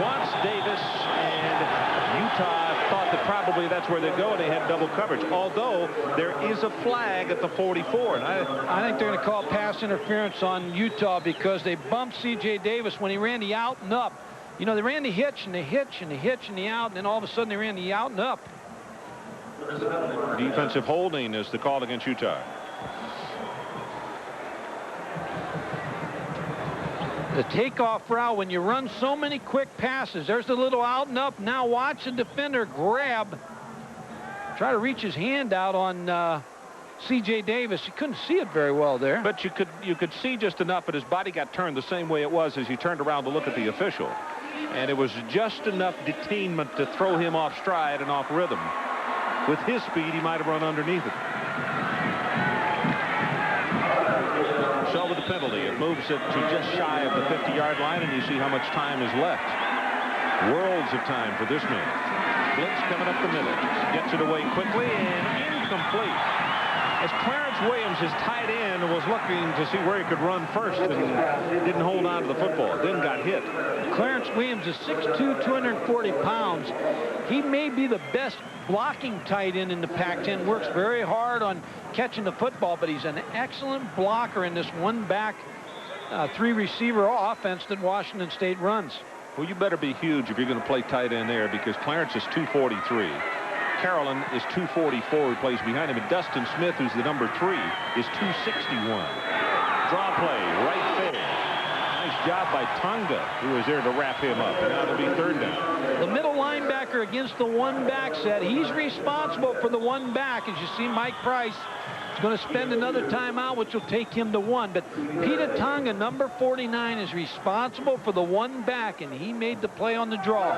Once Davis and Utah thought that probably that's where they'd go, and they had double coverage. Although there is a flag at the 44. And I think they're going to call pass interference on Utah because they bumped C.J. Davis when he ran the out and up. You know, they ran the hitch and the hitch and the hitch and the out, and then all of a sudden they ran the out and up. Defensive holding is the call against Utah. The takeoff route, when you run so many quick passes, there's the little out and up. Now watch the defender grab, try to reach his hand out on C.J. Davis. You couldn't see it very well there. But you could see just enough, but his body got turned the same way it was as he turned around to look at the official. And it was just enough detainment to throw him off stride and off rhythm. With his speed, he might have run underneath it. So with the penalty, it moves it to just shy of the 50-yard line, and you see how much time is left. Worlds of time for this man. Blitz coming up the middle. Gets it away quickly and incomplete. As Clarence Williams, his tight end, was looking to see where he could run first and didn't hold on to the football, then got hit. Clarence Williams is 6'2", 240 pounds. He may be the best blocking tight end in the Pac-10. Works very hard on catching the football, but he's an excellent blocker in this one-back, three-receiver offense that Washington State runs. Well, you better be huge if you're going to play tight end there, because Clarence is 243. Carolyn is 244, who plays behind him, and Dustin Smith, who's the number 3, is 261. Draw play, right there. Nice job by Tonga, who was there to wrap him up, and now it'll be third down. The middle linebacker against the one-back set. He's responsible for the one-back. As you see, Mike Price is going to spend another timeout, which will take him to 1. But Peter Tonga, number 49, is responsible for the one-back, and he made the play on the draw.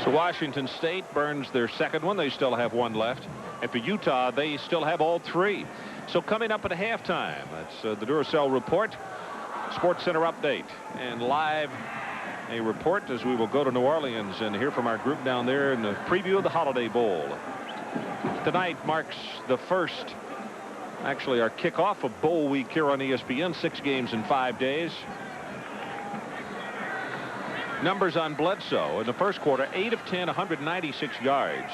So Washington State burns their second one. They still have 1 left. And for Utah, they still have all 3. So coming up at halftime, that's the Duracell Report, Sports Center update, and live a report as we will go to New Orleans and hear from our group down there in the preview of the Holiday Bowl. Tonight marks the first, actually our kickoff of Bowl Week here on ESPN, 6 games in 5 days. Numbers on Bledsoe in the first quarter: 8 of 10, 196 yards.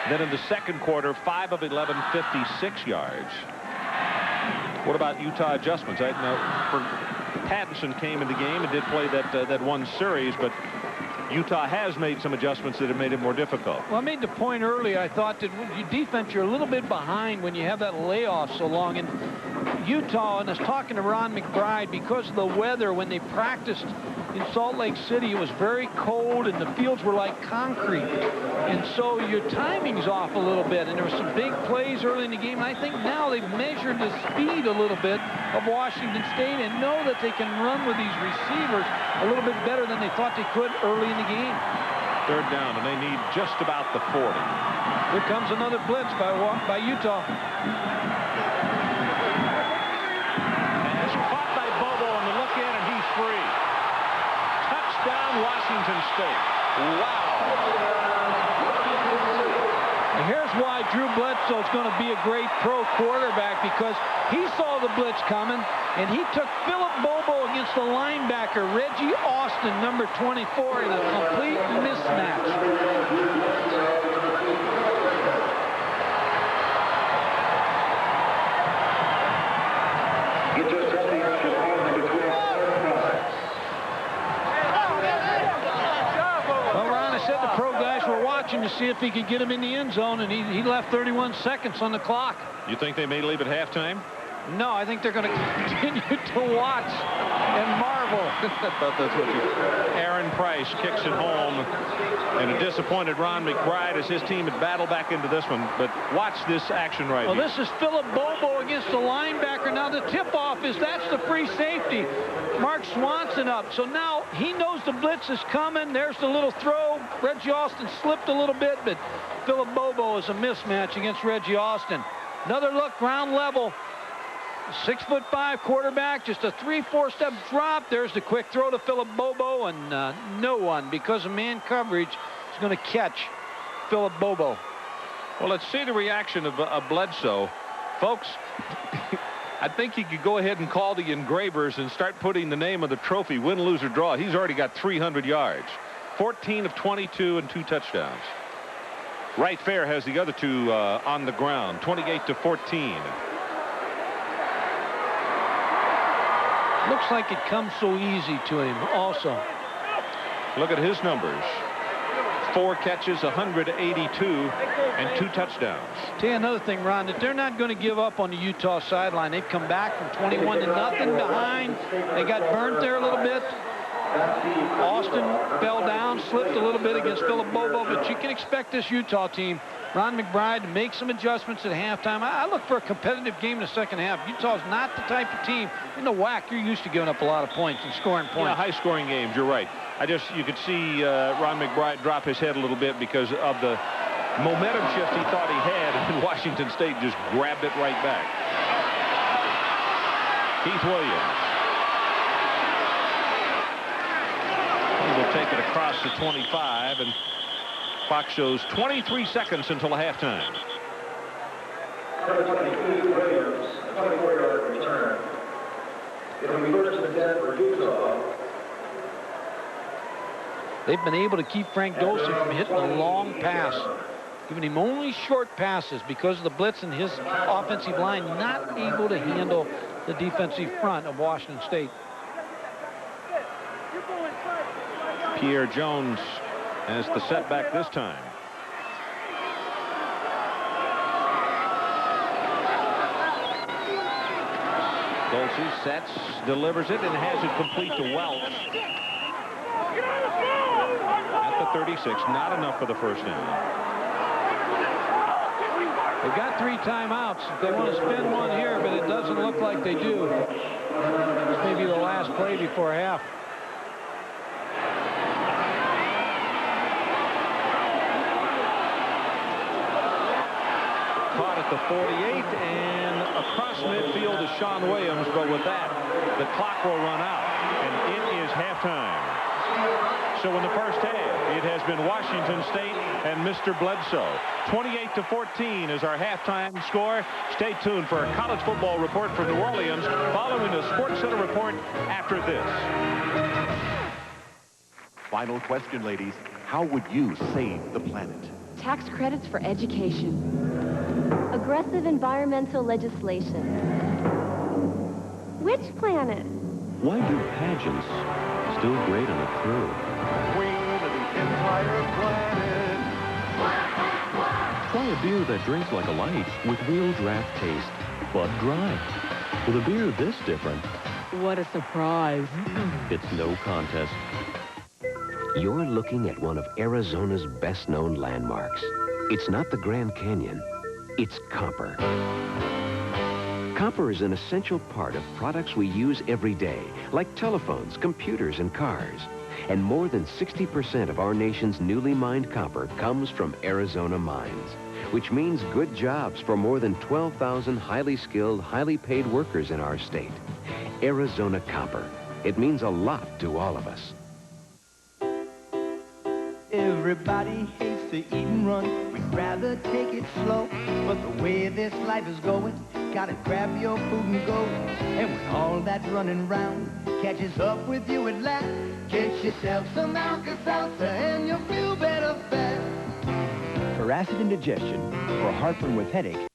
Then in the second quarter, 5 of 11, 56 yards. What about Utah adjustments? Pattinson came in the game and did play that one series, but Utah has made some adjustments that have made it more difficult. Well, I made the point earlier. I thought that your defense, you're a little bit behind when you have that layoff so long. And Utah, and I was talking to Ron McBride, because of the weather, when they practiced in Salt Lake City, it was very cold and the fields were like concrete. And so your timing's off a little bit. And there were some big plays early in the game. And I think now they've measured the speed a little bit of Washington State and know that they can run with these receivers a little bit better than they thought they could early in the game. Third down, and they need just about the 40. Here comes another blitz by Utah. And it's caught by Bobo on the look in, and he's free. Touchdown, Washington State. Wow. And here's why Drew Drew Bledsoe is going to be a great pro quarterback because he saw the blitz coming, and he took Philip Bobo against the linebacker, Reggie Austin, number 24, in a complete mismatch. To see if he could get him in the end zone, and he left 31 seconds on the clock. You think they may leave at halftime? No, I think they're going to continue to watch and marvel. I thought that's what you... Aaron Price kicks it home, and a disappointed Ron McBride as his team had battled back into this one. But watch this action right here. Well, this is Philip Bobo against the linebacker. Now the tip-off is that's the free safety. Mark Swanson up. So now he knows the blitz is coming. There's the little throw. Reggie Austin slipped a little bit, but Philip Bobo is a mismatch against Reggie Austin. Another look, ground level. 6'5" quarterback, just a 3-4 step drop. There's the quick throw to Philip Bobo, and no one, because of man coverage, is going to catch Philip Bobo. Well, let's see the reaction of Bledsoe. Folks, I think he could go ahead and call the engravers and start putting the name of the trophy, win, lose, or draw. He's already got 300 yards. 14 of 22 and 2 touchdowns. Wright Fair has the other two on the ground, 28-14. Looks like it comes so easy to him also. Look at his numbers. 4 catches, 182, and 2 touchdowns. Tell you another thing, Ron, that they're not going to give up on the Utah sideline. They've come back from 21-0 behind. They got burnt there a little bit. Austin fell down, slipped a little bit against Philip Bobo, but you can expect this Utah team, Ron McBride, to make some adjustments at halftime. I look for a competitive game in the second half. Utah's not the type of team. In the WAC, you're used to giving up a lot of points and scoring points. Yeah, high-scoring games, you're right. You could see Ron McBride drop his head a little bit because of the momentum shift he thought he had, and Washington State just grabbed it right back. Keith Williams. He will take it across the 25, and clock shows 23 seconds until halftime. 24-yard return. It'll be first and 10 for Utah. They've been able to keep Frank Dosey from hitting a long pass, giving him only short passes because of the blitz and his offensive line not able to handle the defensive front of Washington State. Pierre Jones has the setback this time. Dosey sets, delivers it, and has it complete to Welch. At the 36, not enough for the first down. They've got 3 timeouts. They want to spend one here, but it doesn't look like they do. This may be the last play before half. Caught at the 48 and across midfield is Sean Williams, but with that, the clock will run out, and it is halftime. So in the first half, it has been Washington State and Mr. Bledsoe. 28-14 is our halftime score. Stay tuned for a college football report from New Orleans following the Sports Center report after this. Final question, ladies. How would you save the planet? Tax credits for education. Aggressive environmental legislation. Which planet? Why do pageants still great on a crew? Queen of the entire planet. Try a beer that drinks like a light with real draft taste, Bud Dry. With a beer this different, What a surprise. it's no contest. You're looking at one of Arizona's best-known landmarks. It's not the Grand Canyon, it's copper. Copper is an essential part of products we use every day, like telephones, computers, and cars. And more than 60% of our nation's newly mined copper comes from Arizona mines, which means good jobs for more than 12,000 highly skilled, highly paid workers in our state. Arizona Copper. It means a lot to all of us. Everybody hates to eat and run. We'd rather take it slow, but the way this life is going, gotta grab your food and go. And when all that running round catches up with you at last, get yourself some Alka-Seltzer and you'll feel better fast. For acid indigestion or heartburn with headache,